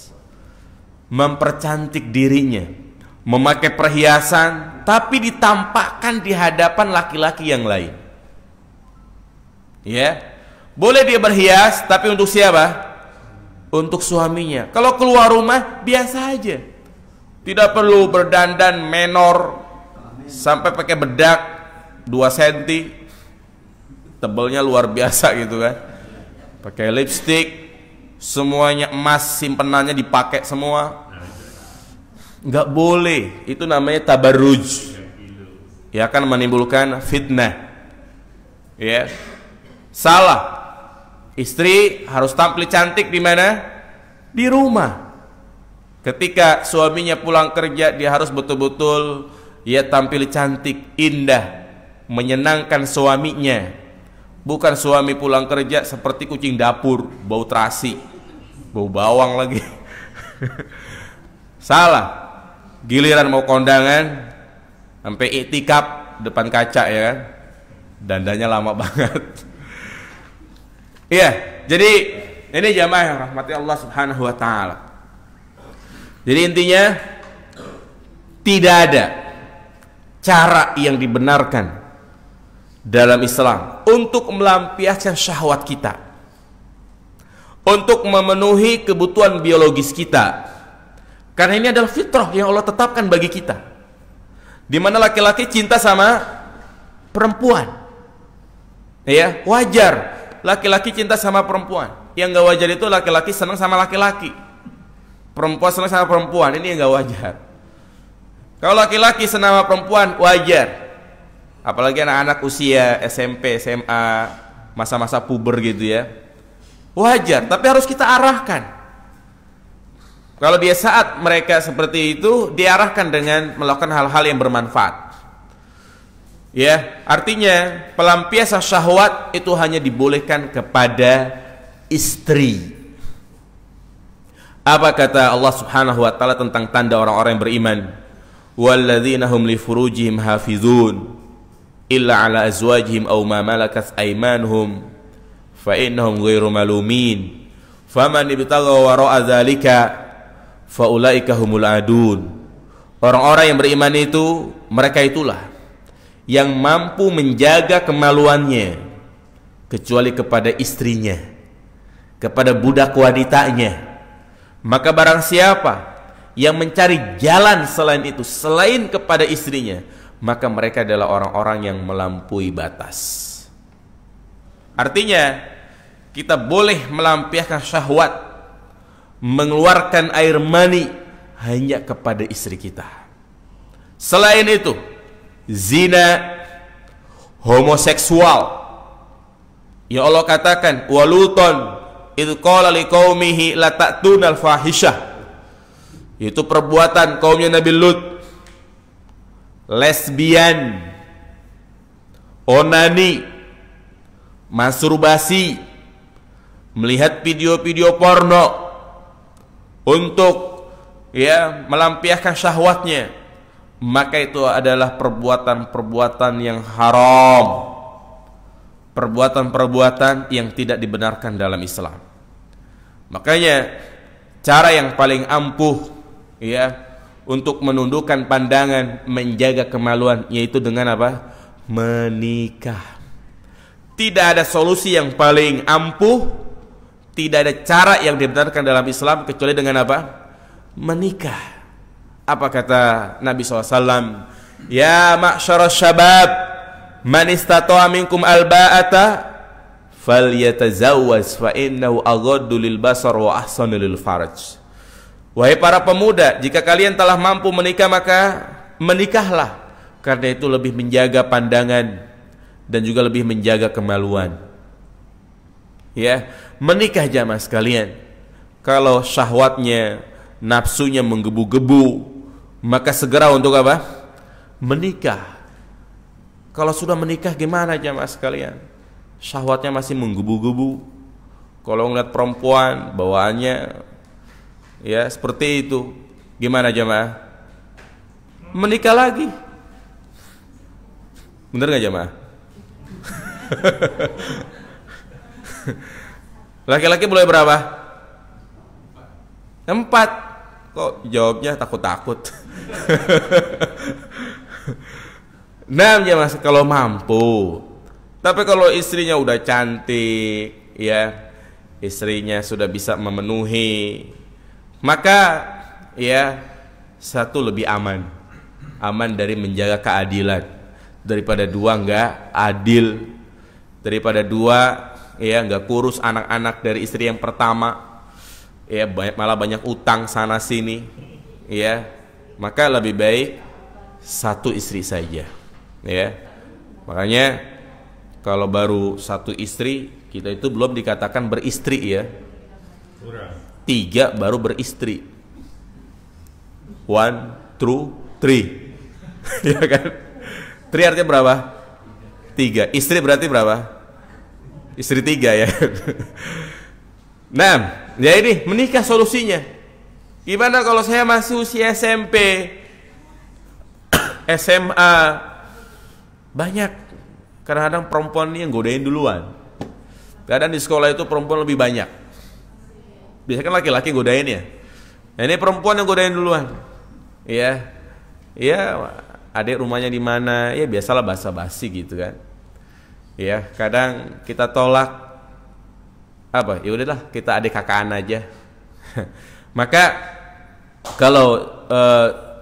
mempercantik dirinya, memakai perhiasan tapi ditampakkan di hadapan laki-laki yang lain. Ya, boleh dia berhias tapi untuk siapa? Untuk suaminya. Kalau keluar rumah biasa aja, tidak perlu berdandan menor sampai pakai bedak 2 cm, tebelnya luar biasa gitu kan, pakai lipstick, semuanya emas, simpenannya dipakai semua. Nggak boleh, itu namanya tabarruj. Ya, akan menimbulkan fitnah. Ya, salah. Istri harus tampil cantik di mana? Di rumah. Ketika suaminya pulang kerja, dia harus betul-betul ya tampil cantik, indah, menyenangkan suaminya. Bukan suami pulang kerja seperti kucing dapur, bau terasi, bau bawang lagi. Salah. Giliran mau kondangan sampai iktikaf depan kaca, ya kan, dandanya lama banget. Iya, jadi ini jamaah yang rahmati Allah Subhanahu wa taala. Jadi intinya tidak ada cara yang dibenarkan dalam Islam untuk melampiaskan syahwat kita, untuk memenuhi kebutuhan biologis kita. Karena ini adalah fitrah yang Allah tetapkan bagi kita, di mana laki-laki cinta sama perempuan. Ya, wajar laki-laki cinta sama perempuan. Yang gak wajar itu laki-laki senang sama laki-laki, perempuan senang sama perempuan. Ini yang gak wajar. Kalau laki-laki senang sama perempuan wajar, apalagi anak-anak usia SMP, SMA, masa-masa puber gitu ya, wajar. Tapi harus kita arahkan. Kalau dia saat mereka seperti itu, diarahkan dengan melakukan hal-hal yang bermanfaat. Ya, artinya pelampiasan syahwat itu hanya dibolehkan kepada istri. Apa kata Allah Subhanahu wa taala tentang tanda orang-orang yang beriman? Walladzina hum li furujihim hafizun illa ala azwajihim aw ma malakat aymanuhum fa innahum ghairu malumin faman ibtagha wara'a dzalika fa ulaika humul adun. Orang-orang yang beriman itu, mereka itulah yang mampu menjaga kemaluannya kecuali kepada istrinya, kepada budak wanitanya. Maka barang siapa yang mencari jalan selain itu, selain kepada istrinya, maka mereka adalah orang-orang yang melampaui batas. Artinya, kita boleh melampiaskan syahwat, mengeluarkan air mani hanya kepada istri kita. Selain itu, zina, homoseksual. Ya Allah katakan, waluton idh qala liqaumihi la ta'tunal fahisyah. Itu perbuatan kaumnya Nabi Lut. Lesbian, onani, masturbasi, melihat video-video porno untuk melampiaskan syahwatnya, maka itu adalah perbuatan-perbuatan yang haram, perbuatan-perbuatan yang tidak dibenarkan dalam Islam. Makanya cara yang paling ampuh untuk menundukkan pandangan, menjaga kemaluan, yaitu dengan apa? Menikah. Tidak ada solusi yang paling ampuh, tidak ada cara yang dibenarkan dalam Islam kecuali dengan apa? Menikah. Apa kata Nabi SAW? Ya ma'syarasy syabab, man istata'a minkum alba'ata falyatazawwaj fa innahu aghaddu lil basar wa ahsanu lil farj. Wahai para pemuda, jika kalian telah mampu menikah, maka menikahlah, karena itu lebih menjaga pandangan dan juga lebih menjaga kemaluan. Ya, menikah jamaah sekalian. Kalau syahwatnya, nafsunya menggebu-gebu, maka segera untuk apa? Menikah. Kalau sudah menikah gimana jamaah sekalian? Syahwatnya masih menggebu-gebu. Kalau ngeliat perempuan bawaannya seperti itu, gimana jamaah? Menikah lagi. Bener gak jamaah? Laki-laki boleh berapa? 4. Kok jawabnya takut-takut? Nah jamaah, kalau mampu. Tapi kalau istrinya udah cantik, istrinya sudah bisa memenuhi, maka satu lebih aman dari menjaga keadilan, daripada 2 enggak adil, daripada 2 enggak kurus anak-anak dari istri yang pertama, malah banyak utang sana sini, maka lebih baik 1 istri saja, Makanya kalau baru 1 istri, kita itu belum dikatakan beristri, 3 baru beristri. 1, 2, 3. Ya kan? 3 artinya berapa? 3. Istri berarti berapa? Istri 3 ya. Nah, ini menikah solusinya. Gimana kalau saya masih usia SMP, SMA? Banyak kadang-kadang perempuan ini yang godain duluan. Kadang di sekolah itu perempuan lebih banyak. Biasanya kan laki-laki godain ya. Nah, ini perempuan yang godain duluan. Adik rumahnya di mana? Biasalah basa-basi gitu kan. Kadang kita tolak. Ya udahlah, kita adik kakaan aja. Maka kalau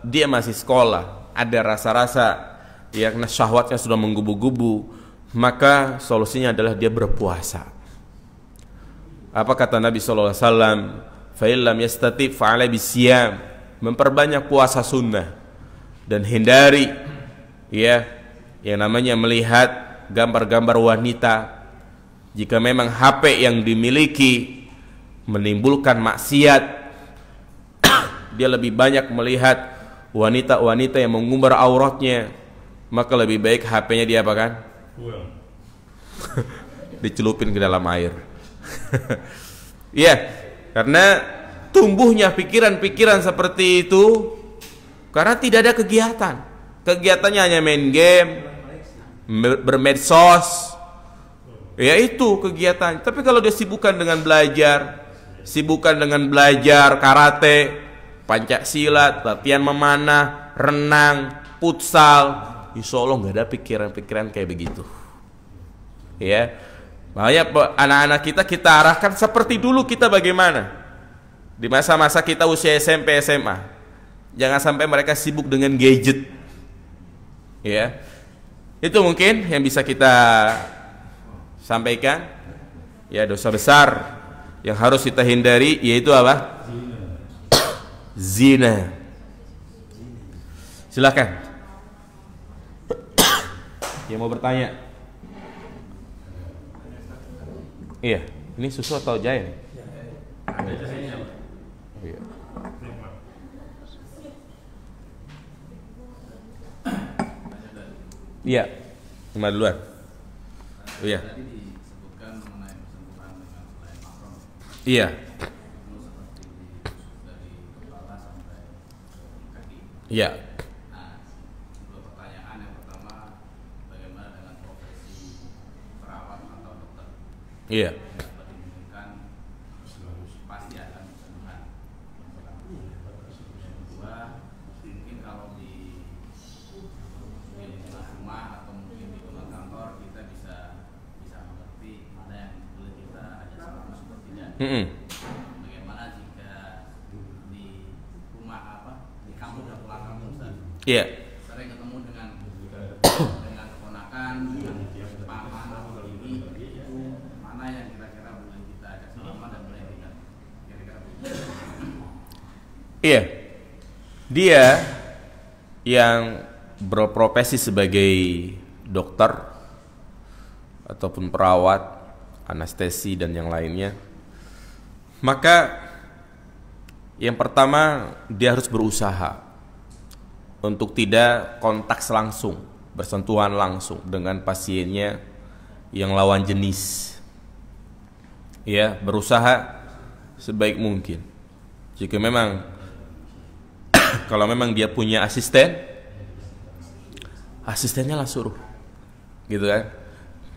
dia masih sekolah, ada rasa-rasa karena syahwatnya sudah menggubu-gubu, maka solusinya adalah dia berpuasa. Apa kata Nabi SAW? Fa illam yastati fa'ala bisyam, memperbanyak puasa sunnah dan hindari yang namanya melihat gambar-gambar wanita. Jika memang HP yang dimiliki menimbulkan maksiat, dia lebih banyak melihat wanita-wanita yang mengumbar auratnya, maka lebih baik HP-nya diapakan? Dicelupin ke dalam air. Karena tumbuhnya pikiran-pikiran seperti itu karena tidak ada kegiatan. Kegiatannya hanya main game, bermedsos. Ya itu kegiatan. Tapi kalau dia sibukkan dengan belajar, sibukkan dengan belajar karate, pancak-silat, latihan memanah, renang, futsal, insya Allah nggak ada pikiran-pikiran kayak begitu. Ya, makanya anak-anak kita arahkan seperti dulu kita bagaimana di masa-masa kita usia SMP SMA. Jangan sampai mereka sibuk dengan gadget. Ya, itu mungkin yang bisa kita sampaikan. Ya, dosa besar yang harus kita hindari yaitu apa? Zina. Silakan. Yang mau bertanya? Iya, ini susu atau jahe nih? Iya. Iya, cuma duluan. Iya. Iya. Iya. Iya. Bagaimana jika di rumah di kampung dan pulang kampung Iya. sering ketemu dengan keponakan, dengan paman atau ini, itu mana yang kira-kira boleh kita ajak salaman dan boleh tidak? Kira-kira begitu. Iya. Dia yang berprofesi sebagai dokter ataupun perawat, anestesi dan yang lainnya, maka yang pertama dia harus berusaha untuk tidak kontak langsung, bersentuhan langsung dengan pasiennya yang lawan jenis. Ya, berusaha sebaik mungkin. Jika memang kalau memang dia punya asisten, asistennya lah suruh, gitu kan?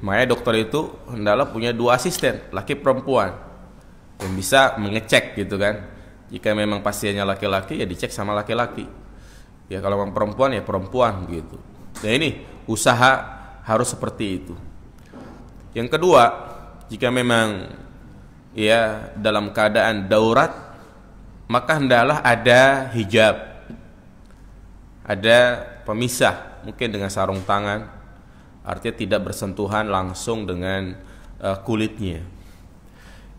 Makanya dokter itu hendaklah punya 2 asisten, laki perempuan, yang bisa mengecek, gitu kan? Jika memang pasiennya laki-laki ya dicek sama laki-laki. Ya kalau memang perempuan ya perempuan, gitu. Nah ini usaha harus seperti itu. Yang kedua, jika memang ya dalam keadaan darurat, maka hendaklah ada hijab, ada pemisah, mungkin dengan sarung tangan, artinya tidak bersentuhan langsung dengan kulitnya.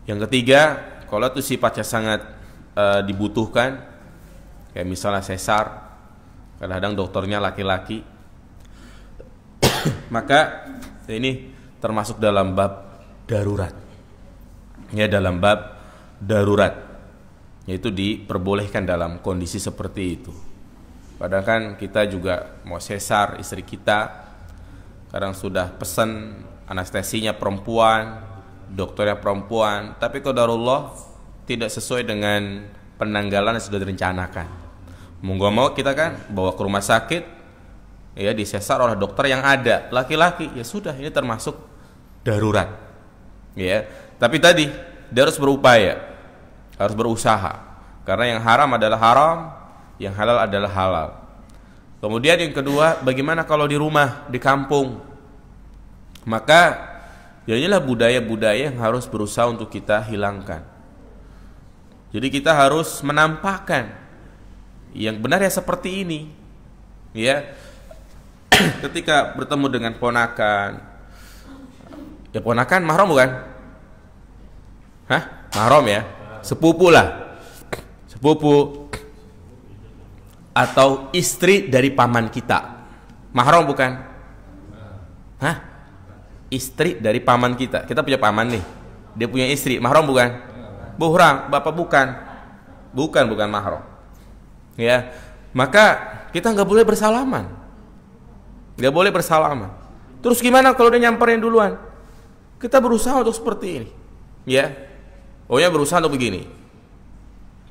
Yang ketiga, kalau itu sifatnya sangat dibutuhkan, kayak misalnya sesar, kadang-kadang dokternya laki-laki, maka ini termasuk dalam bab darurat. Ya, dalam bab darurat, yaitu diperbolehkan dalam kondisi seperti itu. Padahal kan kita juga mau sesar istri kita, kadang sudah pesan anestesinya perempuan, dokternya perempuan, tapi qadarullah tidak sesuai dengan penanggalan yang sudah direncanakan. Mau gak mau kita kan bawa ke rumah sakit, ya disesar oleh dokter yang ada laki-laki, ya sudah, ini termasuk darurat. Ya, tapi tadi dia harus berupaya, harus berusaha, karena yang haram adalah haram, yang halal adalah halal. Kemudian yang kedua, bagaimana kalau di rumah, di kampung? Maka ya inilah budaya-budaya yang harus berusaha untuk kita hilangkan. Jadi kita harus menampakkan yang benar ya seperti ini. Ya, ketika bertemu dengan ponakan, ya ponakan mahram bukan? Hah? Mahram ya? Sepupu lah, sepupu atau istri dari paman kita, mahram bukan? Hah? Istri dari paman kita. Kita punya paman nih, dia punya istri, mahram bukan? Buhrang, bapak bukan? Bukan mahram. Ya, maka kita nggak boleh bersalaman, nggak boleh bersalaman. Terus gimana kalau dia nyamperin duluan? Kita berusaha untuk seperti ini, ya. Pokoknya berusaha untuk begini.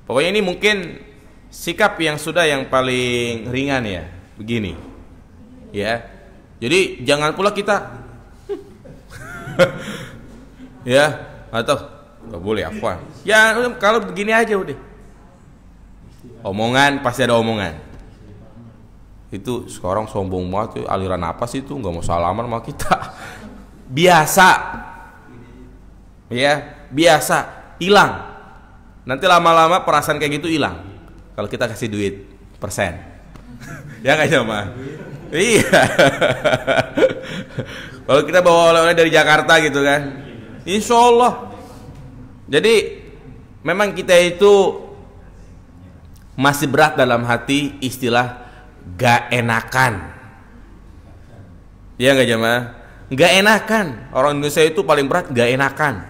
Pokoknya ini mungkin sikap yang sudah yang paling ringan ya, begini. Ya. Jadi jangan pula kita ya, atau nggak boleh apa. Ya kalau begini aja udah. Omongan pasti ada omongan. Itu sekarang sombong banget tuh, aliran apa sih itu, nggak mau salaman sama kita. Biasa. Ya, biasa, hilang. Nanti lama-lama perasaan kayak gitu hilang kalau kita kasih duit persen. Ya nggak sama? Iya. Kalau kita bawa oleh-oleh dari Jakarta gitu kan, insya Allah. Jadi memang kita itu masih berat dalam hati istilah gak enakan. Ya nggak jamaah? Gak enakan. Orang Indonesia itu paling berat gak enakan.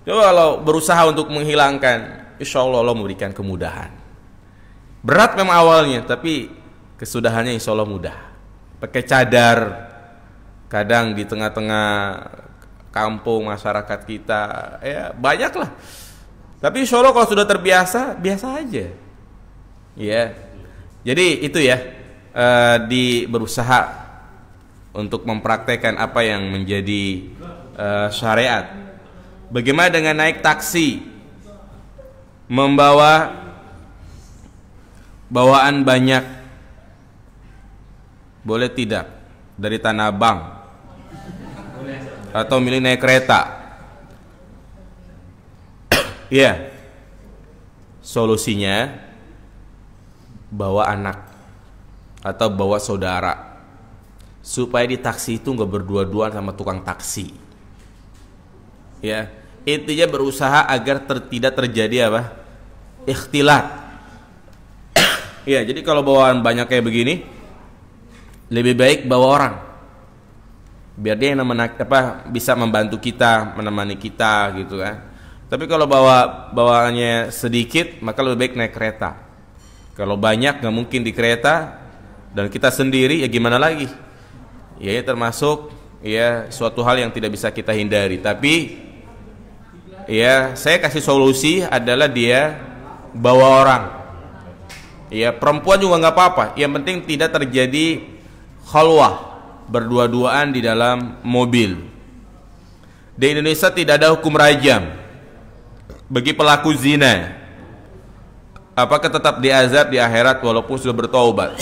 Coba kalau berusaha untuk menghilangkan, insya Allah Allah memberikan kemudahan. Berat memang awalnya, tapi kesudahannya insya Allah mudah. Pakai cadar, kadang di tengah-tengah kampung masyarakat kita, ya banyak lah. Tapi insya Allah kalau sudah terbiasa, biasa aja. Ya, jadi itu ya, berusaha untuk mempraktekkan apa yang menjadi syariat. Bagaimana dengan naik taksi, membawa bawaan banyak, boleh tidak dari Tanah Abang, atau milih naik kereta? Iya, solusinya bawa anak atau bawa saudara, supaya di taksi itu nggak berdua-duaan sama tukang taksi. Ya, intinya berusaha agar tidak terjadi apa? Ikhtilat. Ya, jadi kalau bawaan banyak kayak begini, lebih baik bawa orang, biar dia yang bisa membantu kita, menemani kita gitu kan. Tapi kalau bawaannya sedikit, maka lebih baik naik kereta. Kalau banyak nggak mungkin di kereta, dan kita sendiri ya gimana lagi? Ya, ini termasuk ya suatu hal yang tidak bisa kita hindari. Tapi ya saya kasih solusi adalah dia bawa orang. Ya, perempuan juga nggak apa-apa. Yang penting tidak terjadi khalwah, berdua-duaan di dalam mobil. Di Indonesia tidak ada hukum rajam bagi pelaku zina. Apakah tetap diazab di akhirat walaupun sudah bertaubat?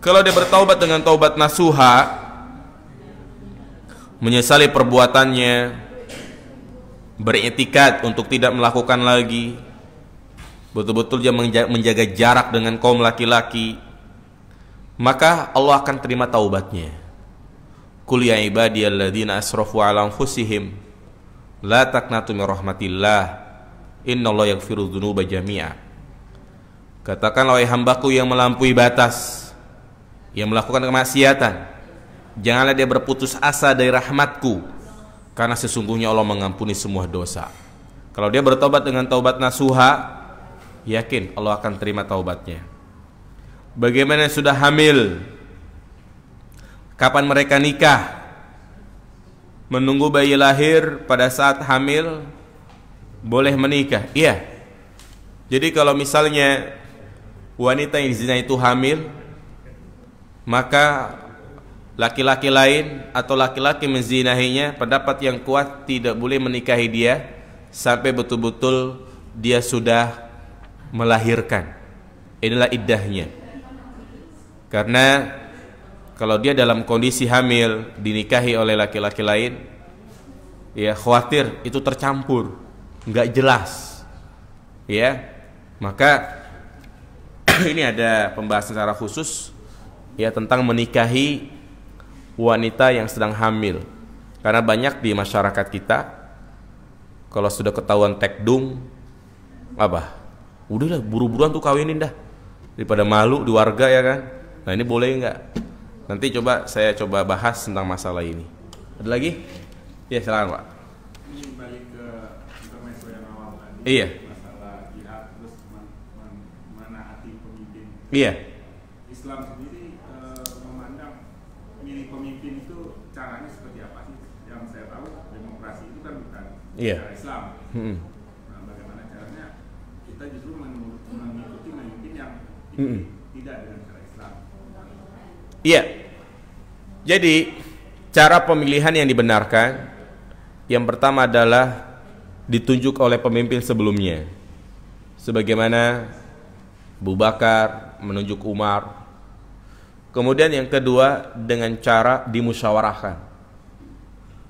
Kalau dia bertaubat dengan taubat nasuha, menyesali perbuatannya, beriktikad untuk tidak melakukan lagi, betul-betul dia menjaga jarak dengan kaum laki-laki, maka Allah akan terima taubatnya. Qul ya ibadiyalladzina asrafu ala anfusihim la taqnatu min rahmatillah innallaha yaghfiru dzunuba jami'a. Katakanlah wahai hambaku yang melampaui batas, yang melakukan kemaksiatan, janganlah dia berputus asa dari rahmatku, karena sesungguhnya Allah mengampuni semua dosa. Kalau dia bertobat dengan taubat nasuha, yakin Allah akan terima taubatnya. Bagaimana yang sudah hamil, kapan mereka nikah? Menunggu bayi lahir, pada saat hamil boleh menikah. Iya. Jadi kalau misalnya wanita yang zina itu hamil, maka laki-laki lain atau laki-laki menzinahinya, pendapat yang kuat tidak boleh menikahi dia sampai betul-betul dia sudah melahirkan. Inilah iddahnya. Karena kalau dia dalam kondisi hamil dinikahi oleh laki-laki lain, ya khawatir itu tercampur, nggak jelas. Ya, maka ini ada pembahasan secara khusus ya tentang menikahi wanita yang sedang hamil. Karena banyak di masyarakat kita kalau sudah ketahuan tekdung, apa? Udahlah buru-buruan tuh kawinin dah, daripada malu di warga ya kan. Nah ini boleh nggak? Nanti saya coba bahas tentang masalah ini. Ada lagi? Ya silakan Pak. Ini balik ke intermezzo yang awal tadi. Iya. Masalah jihad terus menaati pemimpin. Iya. Islam sendiri memandang milih pemimpin itu caranya seperti apa sih? Yang saya tahu demokrasi itu kan bukan cara Islam. Nah, bagaimana caranya kita kita justru mengikuti pemimpin yang tidak dengan cara Islam. Iya. Jadi cara pemilihan yang dibenarkan yang pertama adalah ditunjuk oleh pemimpin sebelumnya. Sebagaimana Abu Bakar menunjuk Umar. Kemudian yang kedua dengan cara dimusyawarahkan.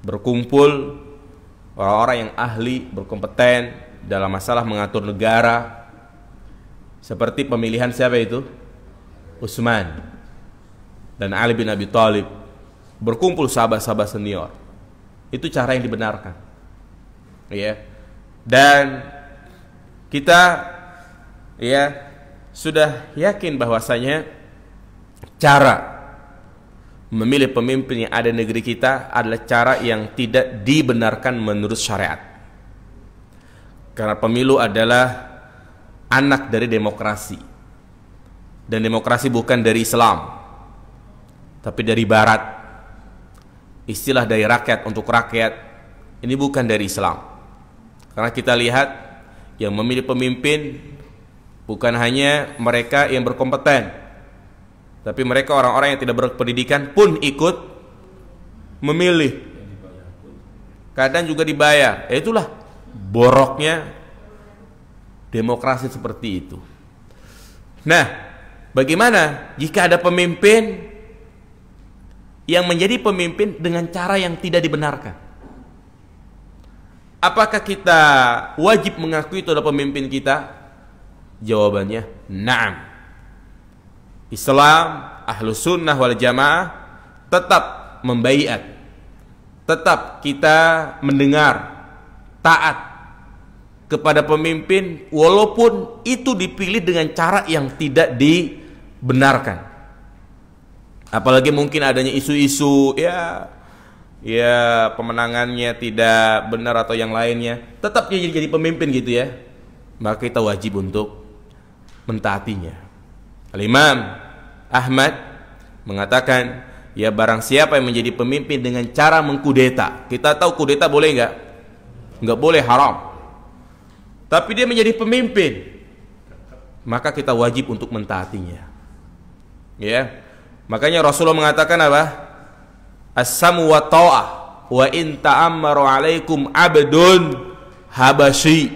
Berkumpul orang-orang yang ahli, berkompeten dalam masalah mengatur negara. Seperti pemilihan siapa itu? Utsman dan Ali bin Abi Thalib. Berkumpul sahabat-sahabat senior. Itu cara yang dibenarkan. Ya. Dan kita sudah yakin bahwasanya cara memilih pemimpin yang ada di negeri kita adalah cara yang tidak dibenarkan menurut syariat. Karena pemilu adalah anak dari demokrasi. Dan demokrasi bukan dari Islam, tapi dari Barat. Istilah dari rakyat untuk rakyat ini bukan dari Islam. Karena kita lihat yang memilih pemimpin bukan hanya mereka yang berkompeten, tapi mereka orang-orang yang tidak berpendidikan pun ikut memilih. Kadang juga dibayar. Itulah boroknya demokrasi seperti itu. Nah, bagaimana jika ada pemimpin yang menjadi pemimpin dengan cara yang tidak dibenarkan? Apakah kita wajib mengakui itu adalah pemimpin kita? Jawabannya, na'am. Islam, Ahlus Sunnah wal Jamaah tetap membaiat. Tetap kita mendengar, taat kepada pemimpin walaupun itu dipilih dengan cara yang tidak dibenarkan. Apalagi mungkin adanya isu-isu ya pemenangannya tidak benar atau yang lainnya, tetap dia jadi pemimpin gitu ya. Maka kita wajib untuk mentaatinya. Al-Imam Ahmad mengatakan, ya barang siapa yang menjadi pemimpin dengan cara mengkudeta. Kita tahu kudeta boleh nggak? Nggak boleh, haram. Tapi dia menjadi pemimpin, maka kita wajib untuk mentaatinya. Ya. Makanya Rasulullah mengatakan apa? As-samu wa ta'ah wa in ta'ammaru alaikum abdun habasyi.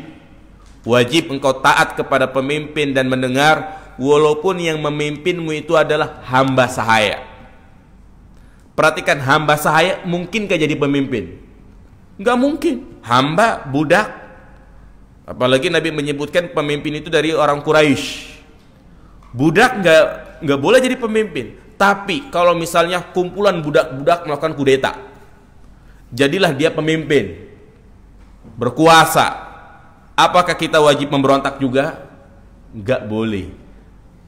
Wajib engkau taat kepada pemimpin dan mendengar walaupun yang memimpinmu itu adalah hamba sahaya. Perhatikan, hamba sahaya mungkinkah jadi pemimpin? Enggak mungkin. Hamba, budak. Apalagi Nabi menyebutkan pemimpin itu dari orang Quraisy. Budak enggak boleh jadi pemimpin. Tapi kalau misalnya kumpulan budak-budak melakukan kudeta, jadilah dia pemimpin, berkuasa. Apakah kita wajib memberontak juga? Enggak boleh.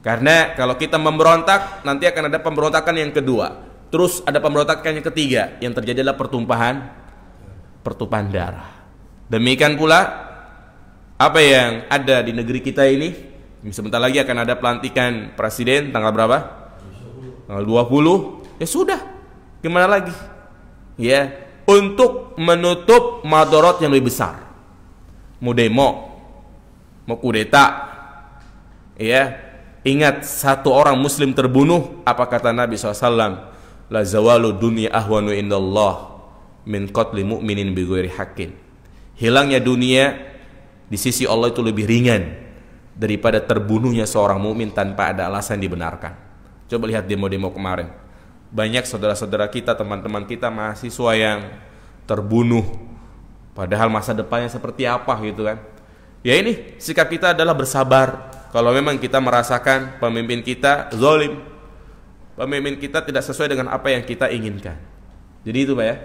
Karena kalau kita memberontak, nanti akan ada pemberontakan yang kedua. Terus ada pemberontakan yang ketiga. Yang terjadi adalah pertumpahan darah. Demikian pula apa yang ada di negeri kita ini. Sebentar lagi akan ada pelantikan presiden tanggal berapa? Tanggal 20. Ya sudah, gimana lagi? Ya, untuk menutup madorot yang lebih besar. Mau demo, mau kudeta. Ya, ingat satu orang muslim terbunuh, apa kata Nabi SAW? La zawalu dunya ahwanu indallah min qatli mu'minin bighairi haqqin. Hilangnya dunia di sisi Allah itu lebih ringan daripada terbunuhnya seorang mukmin tanpa ada alasan dibenarkan. Coba lihat demo-demo kemarin. Banyak saudara-saudara kita, teman-teman kita, mahasiswa yang terbunuh. Padahal masa depannya seperti apa gitu kan. Ya ini, sikap kita adalah bersabar. Kalau memang kita merasakan pemimpin kita zalim, pemimpin kita tidak sesuai dengan apa yang kita inginkan. Jadi itu Pak ya.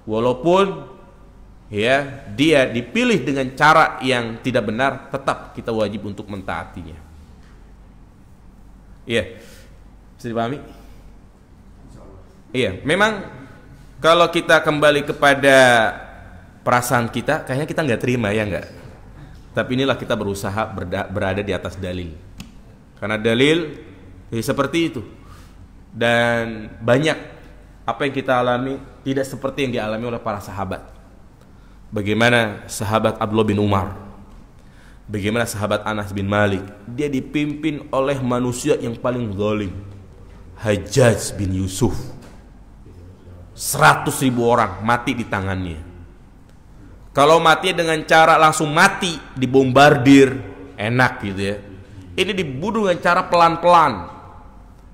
Walaupun ya dia dipilih dengan cara yang tidak benar, tetap kita wajib untuk mentaatinya. Iya. Bisa dipahami? Iya, memang kalau kita kembali kepada perasaan kita, kayaknya kita nggak terima, ya nggak? Tapi inilah kita berusaha berada di atas dalil. Karena dalil ya seperti itu. Dan banyak apa yang kita alami tidak seperti yang dialami oleh para sahabat. Bagaimana sahabat Abdullah bin Umar Bagaimana sahabat Anas bin Malik, dia dipimpin oleh manusia yang paling zalim, Hajjaj bin Yusuf. 100.000 orang mati di tangannya. Kalau mati dengan cara langsung mati, dibombardir, enak gitu ya. Ini dibunuh dengan cara pelan-pelan.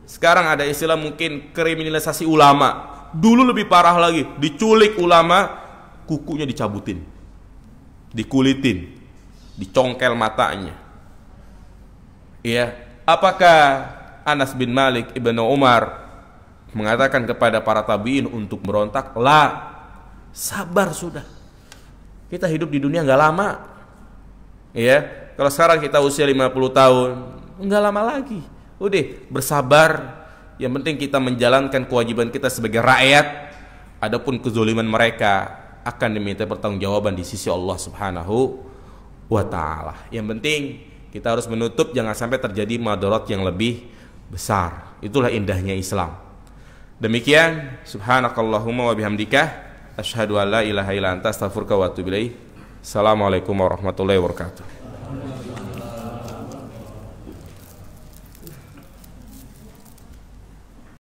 Sekarang ada istilah mungkin kriminalisasi ulama. Dulu lebih parah lagi, diculik ulama, kukunya dicabutin, dikulitin, dicongkel matanya. Ya, apakah Anas bin Malik ibnu Umar mengatakan kepada para tabi'in untuk berontak? La, sabar sudah. Kita hidup di dunia nggak lama. Ya, kalau sekarang kita usia 50 tahun, nggak lama lagi. Udah, bersabar. Yang penting kita menjalankan kewajiban kita sebagai rakyat. Adapun kezaliman mereka akan diminta pertanggungjawaban di sisi Allah Subhanahu wa taala. Yang penting kita harus menutup jangan sampai terjadi madarat yang lebih besar. Itulah indahnya Islam. Demikian, subhanakallahumma wa bihamdika asyhadu an la ilaha illa anta astaghfiruka wa atubu ilaik. Assalamualaikum warahmatullahi wabarakatuh.